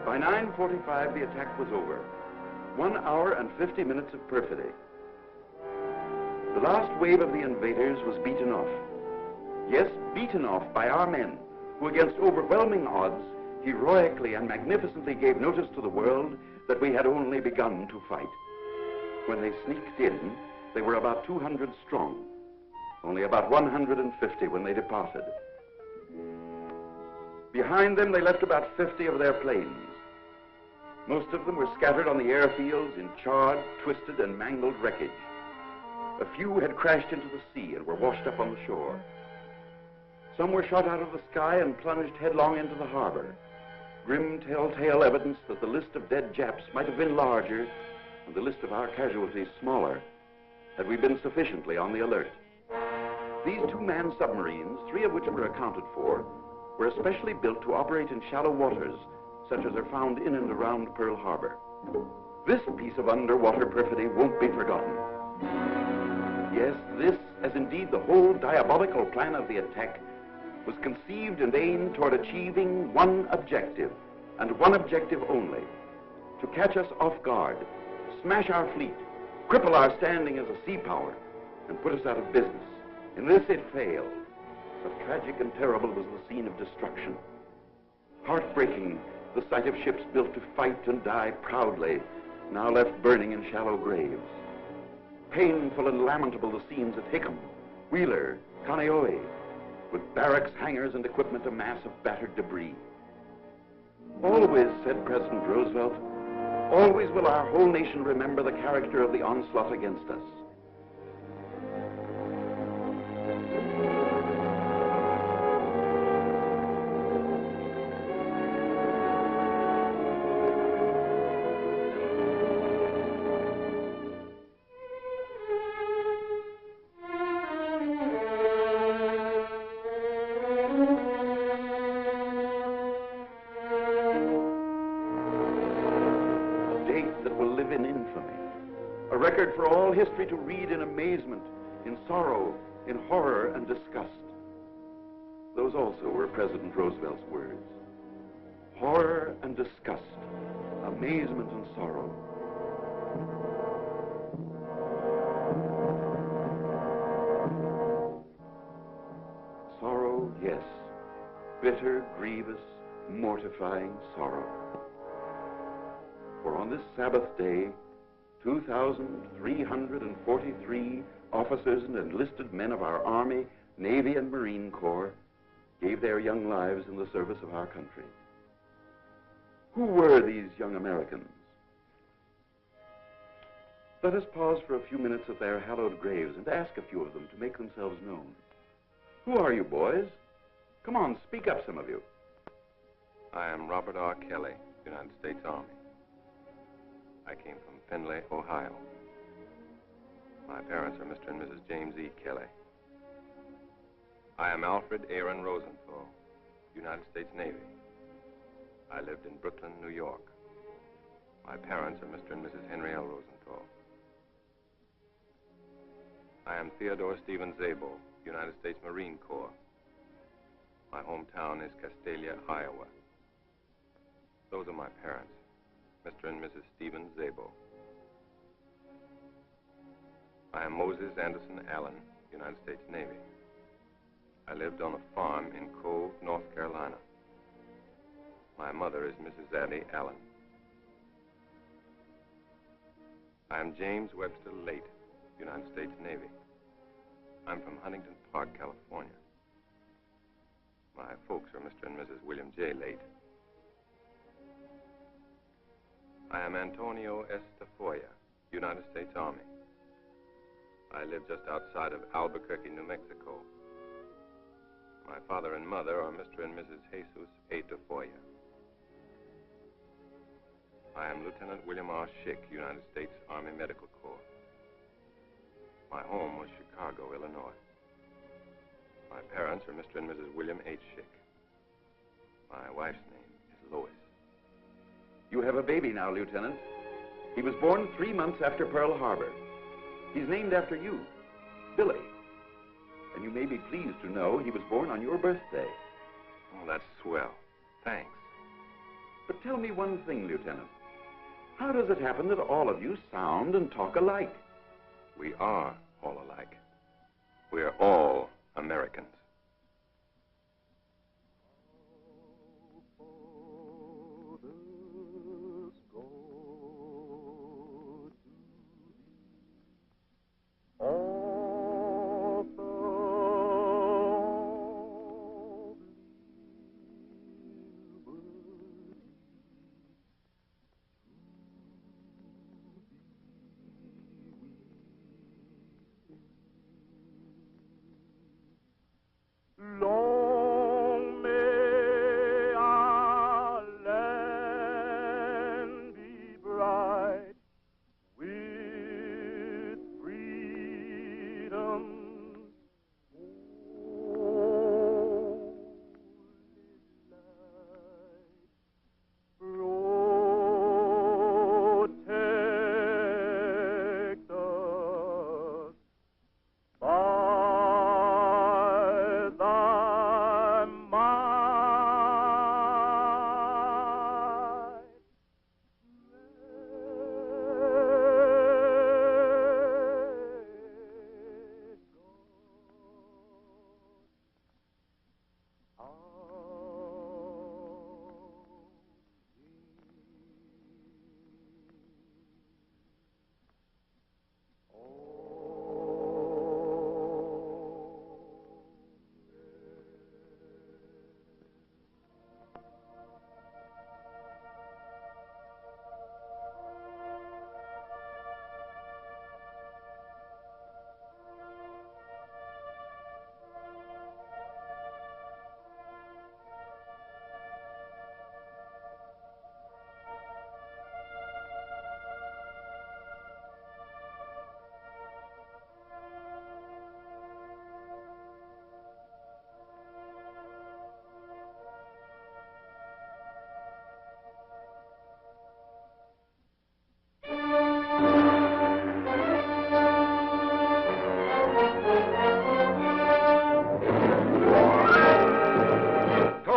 By 9:45, the attack was over. 1 hour and 50 minutes of perfidy. The last wave of the invaders was beaten off. Yes, beaten off by our men, who against overwhelming odds, heroically and magnificently gave notice to the world that we had only begun to fight. When they sneaked in, they were about 200 strong, only about 150 when they departed. Behind them, they left about 50 of their planes. Most of them were scattered on the airfields in charred, twisted, and mangled wreckage. A few had crashed into the sea and were washed up on the shore. Some were shot out of the sky and plunged headlong into the harbor. Grim telltale evidence that the list of dead Japs might have been larger and the list of our casualties smaller had we been sufficiently on the alert. These two-man submarines, 3 of which were accounted for, were especially built to operate in shallow waters, such as are found in and around Pearl Harbor. This piece of underwater perfidy won't be forgotten. Yes, this, as indeed the whole diabolical plan of the attack, was conceived and aimed toward achieving one objective, and one objective only: to catch us off guard, smash our fleet, cripple our standing as a sea power, and put us out of business. In this it failed, but tragic and terrible was the scene of destruction. Heartbreaking, the sight of ships built to fight and die proudly, now left burning in shallow graves. Painful and lamentable the scenes at Hickam, Wheeler, Kaneohe, with barracks, hangars, and equipment a mass of battered debris. Always, said President Roosevelt, always will our whole nation remember the character of the onslaught against us. For all history to read in amazement, in sorrow, in horror and disgust. Those also were President Roosevelt's words. Horror and disgust, amazement and sorrow. Sorrow, yes. Bitter, grievous, mortifying sorrow. For on this Sabbath day, 2,343 officers and enlisted men of our Army, Navy, and Marine Corps gave their young lives in the service of our country. Who were these young Americans? Let us pause for a few minutes at their hallowed graves and ask a few of them to make themselves known. Who are you, boys? Come on, speak up, some of you. I am Robert R. Kelly, United States Army. I came from Findlay, Ohio. My parents are Mr. and Mrs. James E. Kelly. I am Alfred Aaron Rosenthal, United States Navy. I lived in Brooklyn, New York. My parents are Mr. and Mrs. Henry L. Rosenthal. I am Theodore Stephen Zabel, United States Marine Corps. My hometown is Castalia, Iowa. Those are my parents, Mr. and Mrs. Stephen Zabel. I am Moses Anderson Allen, United States Navy. I lived on a farm in Cove, North Carolina. My mother is Mrs. Addie Allen. I am James Webster Late, United States Navy. I'm from Huntington Park, California. My folks are Mr. and Mrs. William J. Late. I am Antonio Estafoya, United States Army. I live just outside of Albuquerque, New Mexico. My father and mother are Mr. and Mrs. Jesus A. Tafoya. I am Lieutenant William R. Schick, United States Army Medical Corps. My home was Chicago, Illinois. My parents are Mr. and Mrs. William H. Schick. My wife's name is Lois. You have a baby now, Lieutenant. He was born 3 months after Pearl Harbor. He's named after you, Billy. And you may be pleased to know he was born on your birthday. Oh, that's swell. Thanks. But tell me one thing, Lieutenant. How does it happen that all of you sound and talk alike? We are all alike. We're all Americans.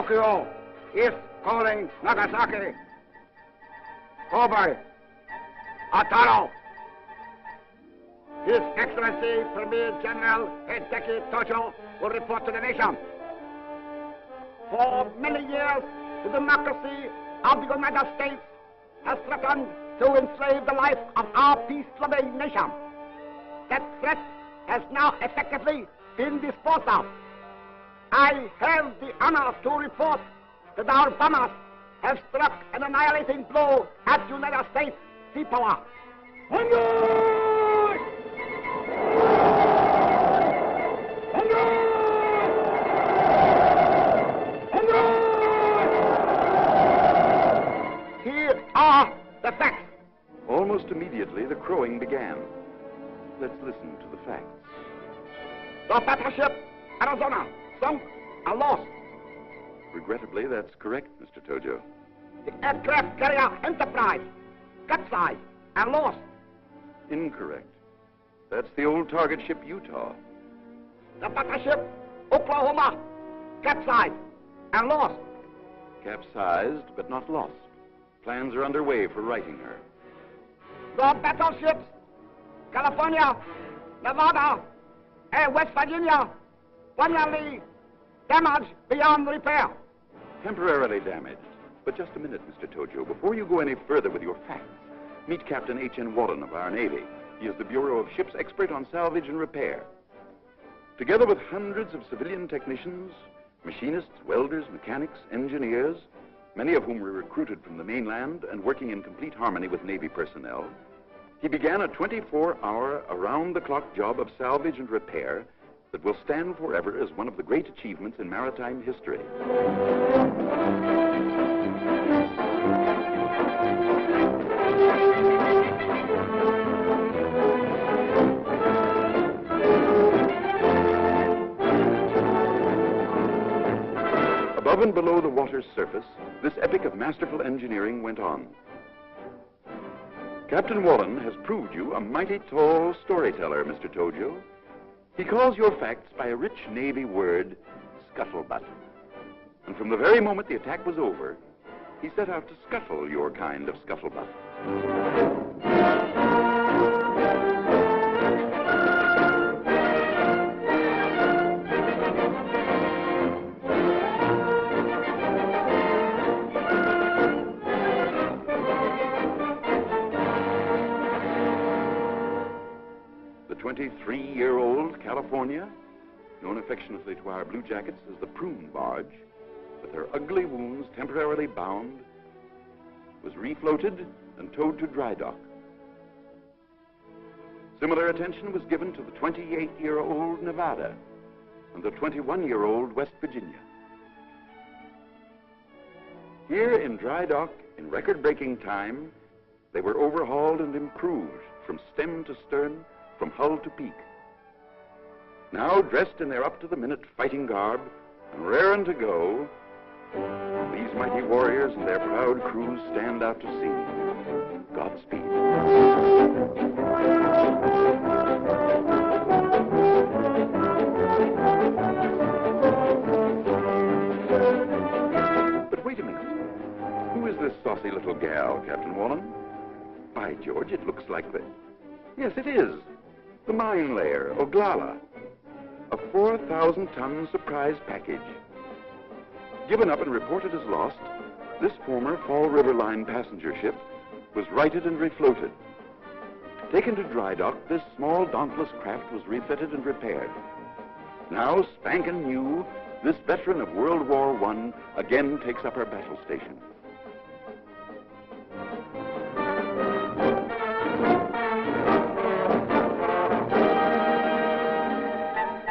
Tokyo is calling Nagasaki. Kobe, Ataro. His Excellency Premier General Hideki Tojo will report to the nation. For many years, the democracy of the United States has threatened to enslave the life of our peace-loving nation. That threat has now effectively been disposed of. I have the honor to report that our bombers have struck an annihilating blow at United States sea power. Here are the facts. Almost immediately, the crowing began. Let's listen to the facts. The battleship Arizona sunk and lost. Regrettably, that's correct, Mr. Tojo. The aircraft carrier Enterprise capsized and lost. Incorrect. That's the old target ship Utah. The battleship Oklahoma capsized and lost. Capsized, but not lost. Plans are underway for righting her. The battleships California, Nevada, and West Virginia permanently damaged beyond repair. Temporarily damaged. But just a minute, Mr. Tojo. Before you go any further with your facts, meet Captain H.N. Wallen of our Navy. He is the Bureau of Ships expert on salvage and repair. Together with hundreds of civilian technicians, machinists, welders, mechanics, engineers, many of whom were recruited from the mainland and working in complete harmony with Navy personnel, he began a 24-hour, around-the-clock job of salvage and repair that will stand forever as one of the great achievements in maritime history. Above and below the water's surface, this epic of masterful engineering went on. Captain Wallen has proved you a mighty tall storyteller, Mr. Tojo. He calls your facts by a rich Navy word, scuttlebutt. And from the very moment the attack was over, he set out to scuttle your kind of scuttlebutt. The 23-year-old California, known affectionately to our Blue Jackets as the Prune Barge, with her ugly wounds temporarily bound, was refloated and towed to dry dock. Similar attention was given to the 28-year-old Nevada and the 21-year-old West Virginia. Here in dry dock, in record-breaking time, they were overhauled and improved from stem to stern, from hull to peak. Now, dressed in their up-to-the-minute fighting garb and raring to go, these mighty warriors and their proud crews stand out to sea. Godspeed. But wait a minute. Who is this saucy little gal, Captain Wallen? By George, it looks like the... Yes, it is. The mine layer, Oglala. A 4,000-ton surprise package. Given up and reported as lost, this former Fall River Line passenger ship was righted and refloated. Taken to dry dock, this small, dauntless craft was refitted and repaired. Now, spankin' new, this veteran of World War I again takes up her battle station.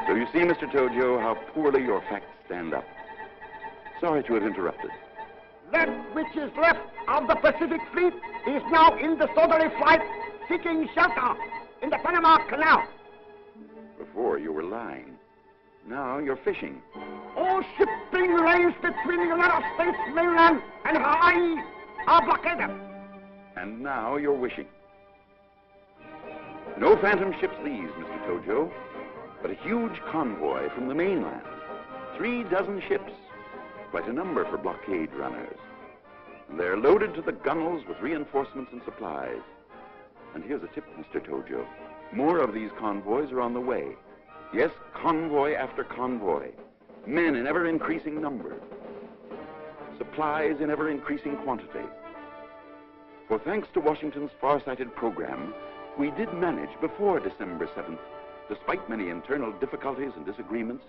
So you see, Mr. Tojo, how poorly your facts stand up. Sorry to have interrupted. That which is left of the Pacific Fleet is now in the southerly flight, seeking shelter in the Panama Canal. Before you were lying. Now you're fishing. All shipping lanes between the United States mainland and Hawaii are blockaded. And now you're wishing. No phantom ships these, Mr. Tojo, but a huge convoy from the mainland. 3 dozen ships. quite a number for blockade runners. And they're loaded to the gunnels with reinforcements and supplies. And here's a tip, Mr. Tojo. More of these convoys are on the way. Yes, convoy after convoy. Men in ever-increasing number. Supplies in ever-increasing quantity. For thanks to Washington's far-sighted program, we did manage before December 7th, despite many internal difficulties and disagreements,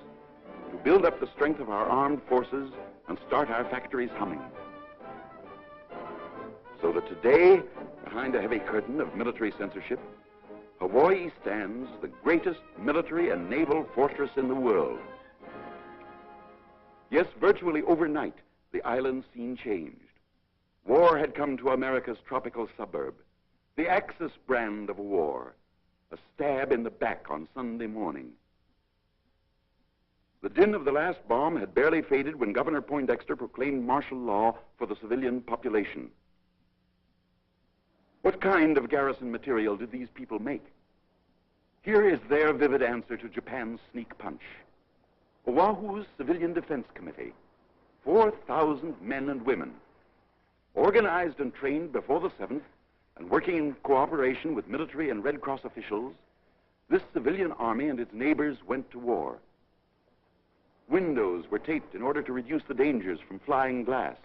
to build up the strength of our armed forces and start our factories humming. So that today, behind a heavy curtain of military censorship, Hawaii stands the greatest military and naval fortress in the world. Yes, virtually overnight, the island scene changed. War had come to America's tropical suburb, the Axis brand of war, a stab in the back on Sunday morning. The din of the last bomb had barely faded when Governor Poindexter proclaimed martial law for the civilian population. What kind of garrison material did these people make? Here is their vivid answer to Japan's sneak punch. Oahu's Civilian Defense Committee, 4,000 men and women, organized and trained before the 7th, and working in cooperation with military and Red Cross officials, this civilian army and its neighbors went to war. Windows were taped in order to reduce the dangers from flying glass.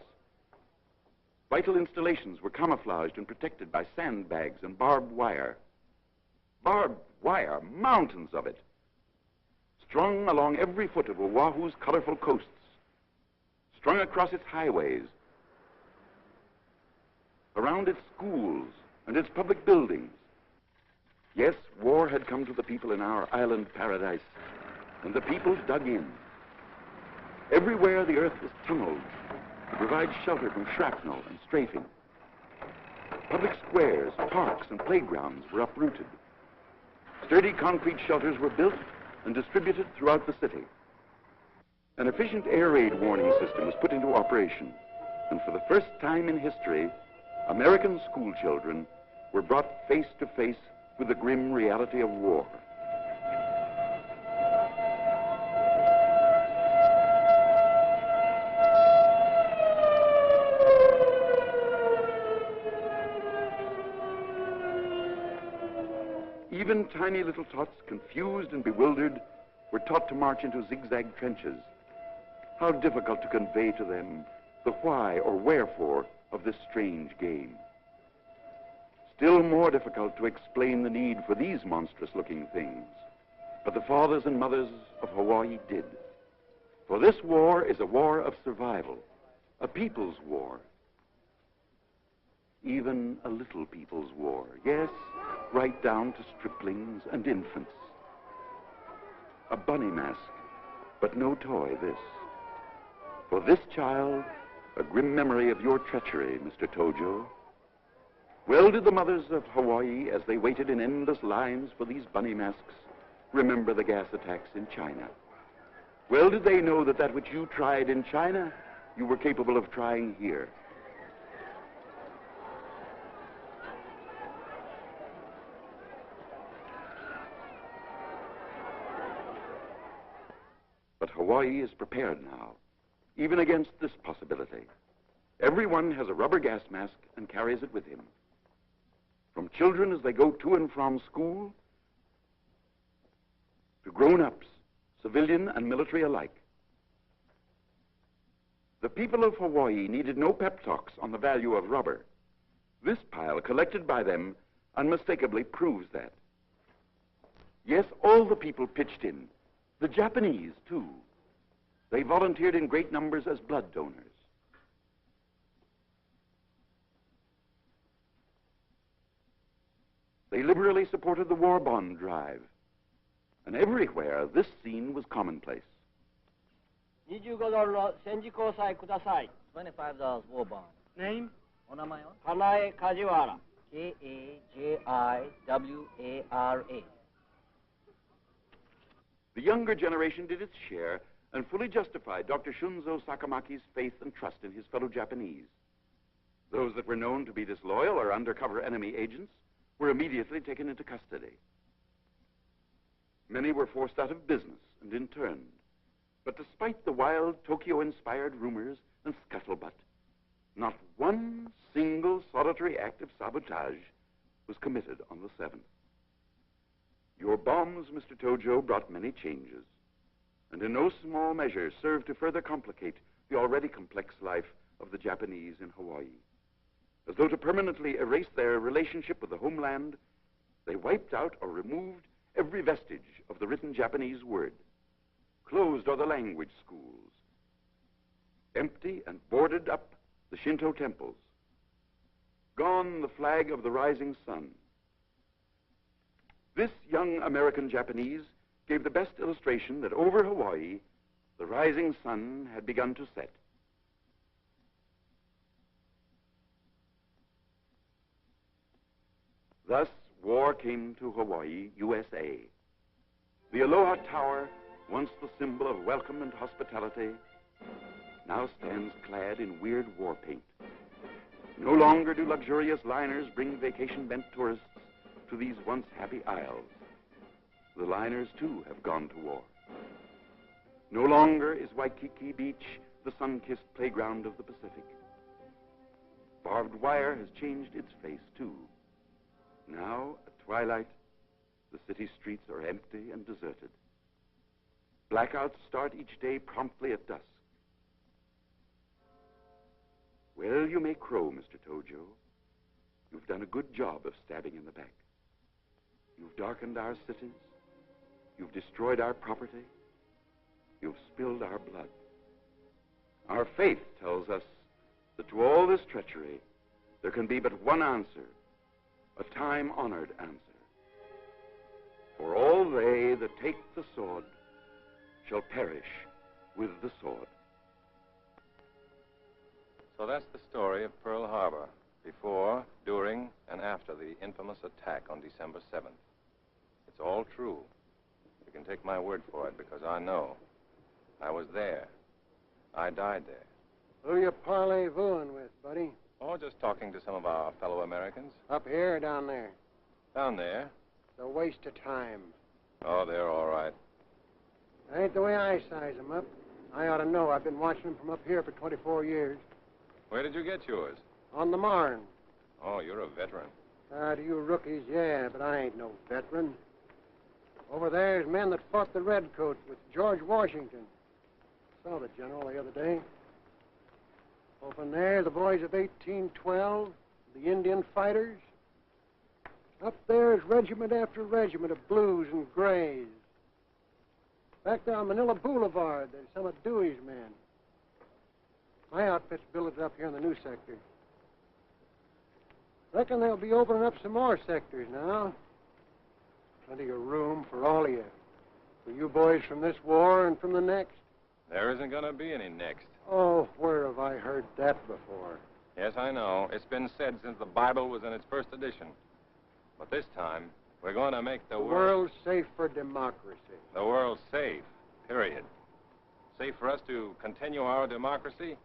Vital installations were camouflaged and protected by sandbags and barbed wire. Barbed wire, mountains of it, strung along every foot of Oahu's colorful coasts, strung across its highways, around its schools and its public buildings. Yes, war had come to the people in our island paradise, and the people dug in. Everywhere the earth was tunneled to provide shelter from shrapnel and strafing. Public squares, parks, and playgrounds were uprooted. Sturdy concrete shelters were built and distributed throughout the city. An efficient air raid warning system was put into operation, and for the first time in history, American school children were brought face to face with the grim reality of war. Even tiny little tots, confused and bewildered, were taught to march into zigzag trenches. How difficult to convey to them the why or wherefore of this strange game. Still more difficult to explain the need for these monstrous-looking things. But the fathers and mothers of Hawaii did. For this war is a war of survival, a people's war. Even a little people's war, yes, right down to striplings and infants. A bunny mask, but no toy, this. For this child, a grim memory of your treachery, Mr. Tojo. Well did the mothers of Hawaii, as they waited in endless lines for these bunny masks, remember the gas attacks in China. Well did they know that that which you tried in China, you were capable of trying here. But Hawaii is prepared now, even against this possibility. Everyone has a rubber gas mask and carries it with him. From children as they go to and from school, to grown-ups, civilian and military alike. The people of Hawaii needed no pep talks on the value of rubber. This pile, collected by them, unmistakably proves that. Yes, all the people pitched in. The Japanese, too. They volunteered in great numbers as blood donors. They liberally supported the war bond drive. And everywhere, this scene was commonplace. $25 war bond. Name? Kanae Kajiwara. Kajiwara. The younger generation did its share and fully justified Dr. Shunzo Sakamaki's faith and trust in his fellow Japanese. Those that were known to be disloyal or undercover enemy agents were immediately taken into custody. Many were forced out of business and interned. But despite the wild Tokyo-inspired rumors and scuttlebutt, not one single solitary act of sabotage was committed on the 7th. Your bombs, Mr. Tojo, brought many changes, and in no small measure served to further complicate the already complex life of the Japanese in Hawaii. As though to permanently erase their relationship with the homeland, they wiped out or removed every vestige of the written Japanese word, closed are the language schools, empty and boarded up the Shinto temples, gone the flag of the rising sun. This young American Japanese gave the best illustration that over Hawaii, the rising sun had begun to set. Thus, war came to Hawaii, USA. The Aloha Tower, once the symbol of welcome and hospitality, now stands clad in weird war paint. No longer do luxurious liners bring vacation-bent tourists to these once happy isles. The liners, too, have gone to war. No longer is Waikiki Beach the sun-kissed playground of the Pacific. Barbed wire has changed its face, too. Now, at twilight, the city streets are empty and deserted. Blackouts start each day promptly at dusk. Well, you may crow, Mr. Tojo. You've done a good job of stabbing in the back. You've darkened our cities. You've destroyed our property. You've spilled our blood. Our faith tells us that to all this treachery, there can be but one answer, a time-honored answer. For all they that take the sword shall perish with the sword. So that's the story of Pearl Harbor, before, during, and after the infamous attack on December 7th. It's all true. You can take my word for it, because I know. I was there. I died there. Who you parley-vooing with, buddy? Oh, just talking to some of our fellow Americans. Up here or down there? Down there. It's a waste of time. Oh, they're all right. Ain't the way I size 'em up. I ought to know. I've been watching 'em from up here for 24 years. Where did you get yours? On the Marne. Oh, you're a veteran. To you rookies, yeah, but I ain't no veteran. Over there's men that fought the Redcoats with George Washington. Saw the general the other day. Over there, the boys of 1812, the Indian fighters. Up there's regiment after regiment of blues and grays. Back down Manila Boulevard, there's some of Dewey's men. My outfit's billeted up here in the new sector. Reckon they'll be opening up some more sectors now. Plenty of room for all of you. For you boys from this war and from the next. There isn't going to be any next. Oh, where have I heard that before? Yes, I know. It's been said since the Bible was in its first edition. But this time, we're going to make the world safe for democracy. The world safe, period. Safe for us to continue our democracy.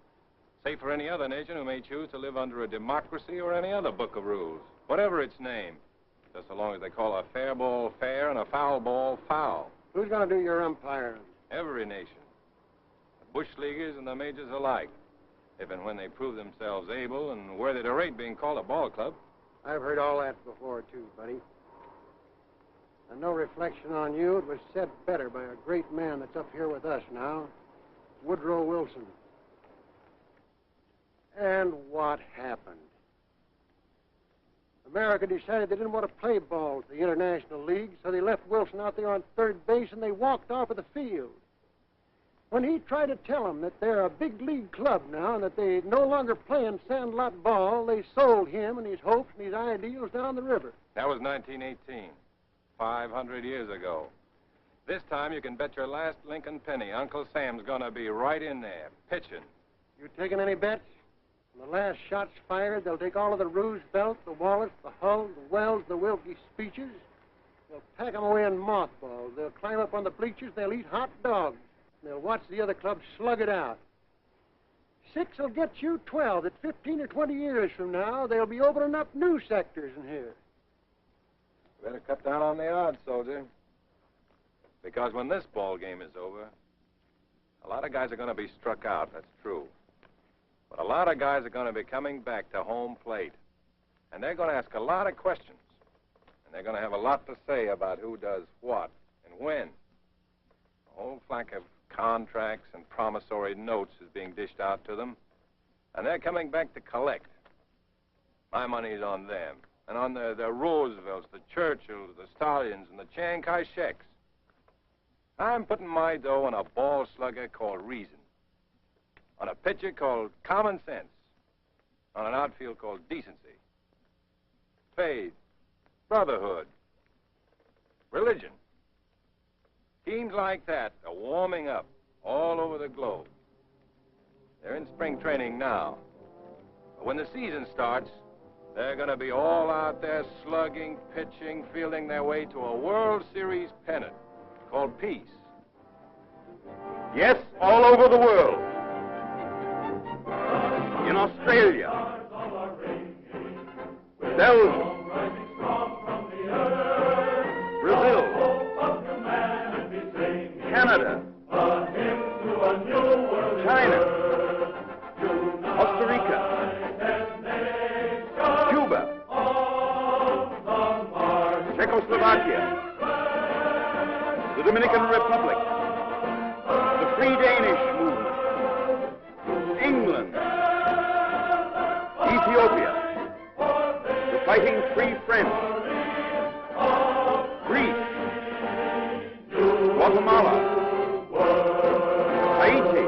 Safe for any other nation who may choose to live under a democracy or any other book of rules, whatever its name. Just so long as they call a fair ball fair and a foul ball foul. Who's going to do your umpiring? Every nation. The bush leaguers and the majors alike. If and when they prove themselves able and worthy to rate being called a ball club. I've heard all that before, too, buddy. And no reflection on you, it was said better by a great man that's up here with us now, Woodrow Wilson. And what happened? America decided they didn't want to play ball at the International League, so they left Wilson out there on third base and they walked off of the field. When he tried to tell them that they're a big league club now and that they no longer playing sandlot ball, they sold him and his hopes and his ideals down the river. That was 1918, 500 years ago. This time you can bet your last Lincoln penny Uncle Sam's gonna be right in there, pitching. You taking any bets? When the last shot's fired, they'll take all of the Roosevelt, the Wallace, the Hull, the Wells, the Wilkie speeches. They'll pack them away in mothballs. They'll climb up on the bleachers. They'll eat hot dogs. They'll watch the other clubs slug it out. 6 will get you 12. That 15 or 20 years from now, they'll be opening up new sectors in here. Better cut down on the odds, soldier. Because when this ball game is over, A lot of guys are going to be struck out, that's true. But a lot of guys are going to be coming back to home plate. And they're going to ask a lot of questions. And they're going to have a lot to say about who does what and when. A whole flank of contracts and promissory notes is being dished out to them. And they're coming back to collect. My money's on them. And on the Roosevelts, the Churchills, the Stallions, and the Chiang Kai-sheks. I'm putting my dough on a ball slugger called reason. On a pitcher called common sense. On an outfield called decency. Faith. Brotherhood. Religion. Teams like that are warming up all over the globe. They're in spring training now. But when the season starts, they're going to be all out there slugging, pitching, fielding their way to a World Series pennant called peace. Yes, all over the world. In Australia, Belgium, Brazil, Canada, China, Costa Rica, Cuba, Czechoslovakia, the Dominican Republic, the Free Danish movement, England, Ethiopia, the Fighting Free French, Greece, Guatemala, Haiti,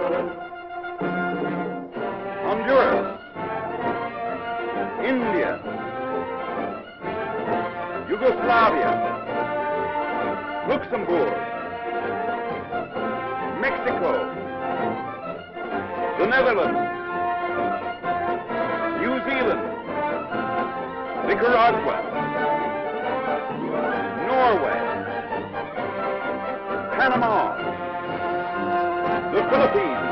Honduras, India, Yugoslavia, Luxembourg, Mexico, the Netherlands, New Zealand, Nicaragua, Norway, Panama, the Philippines,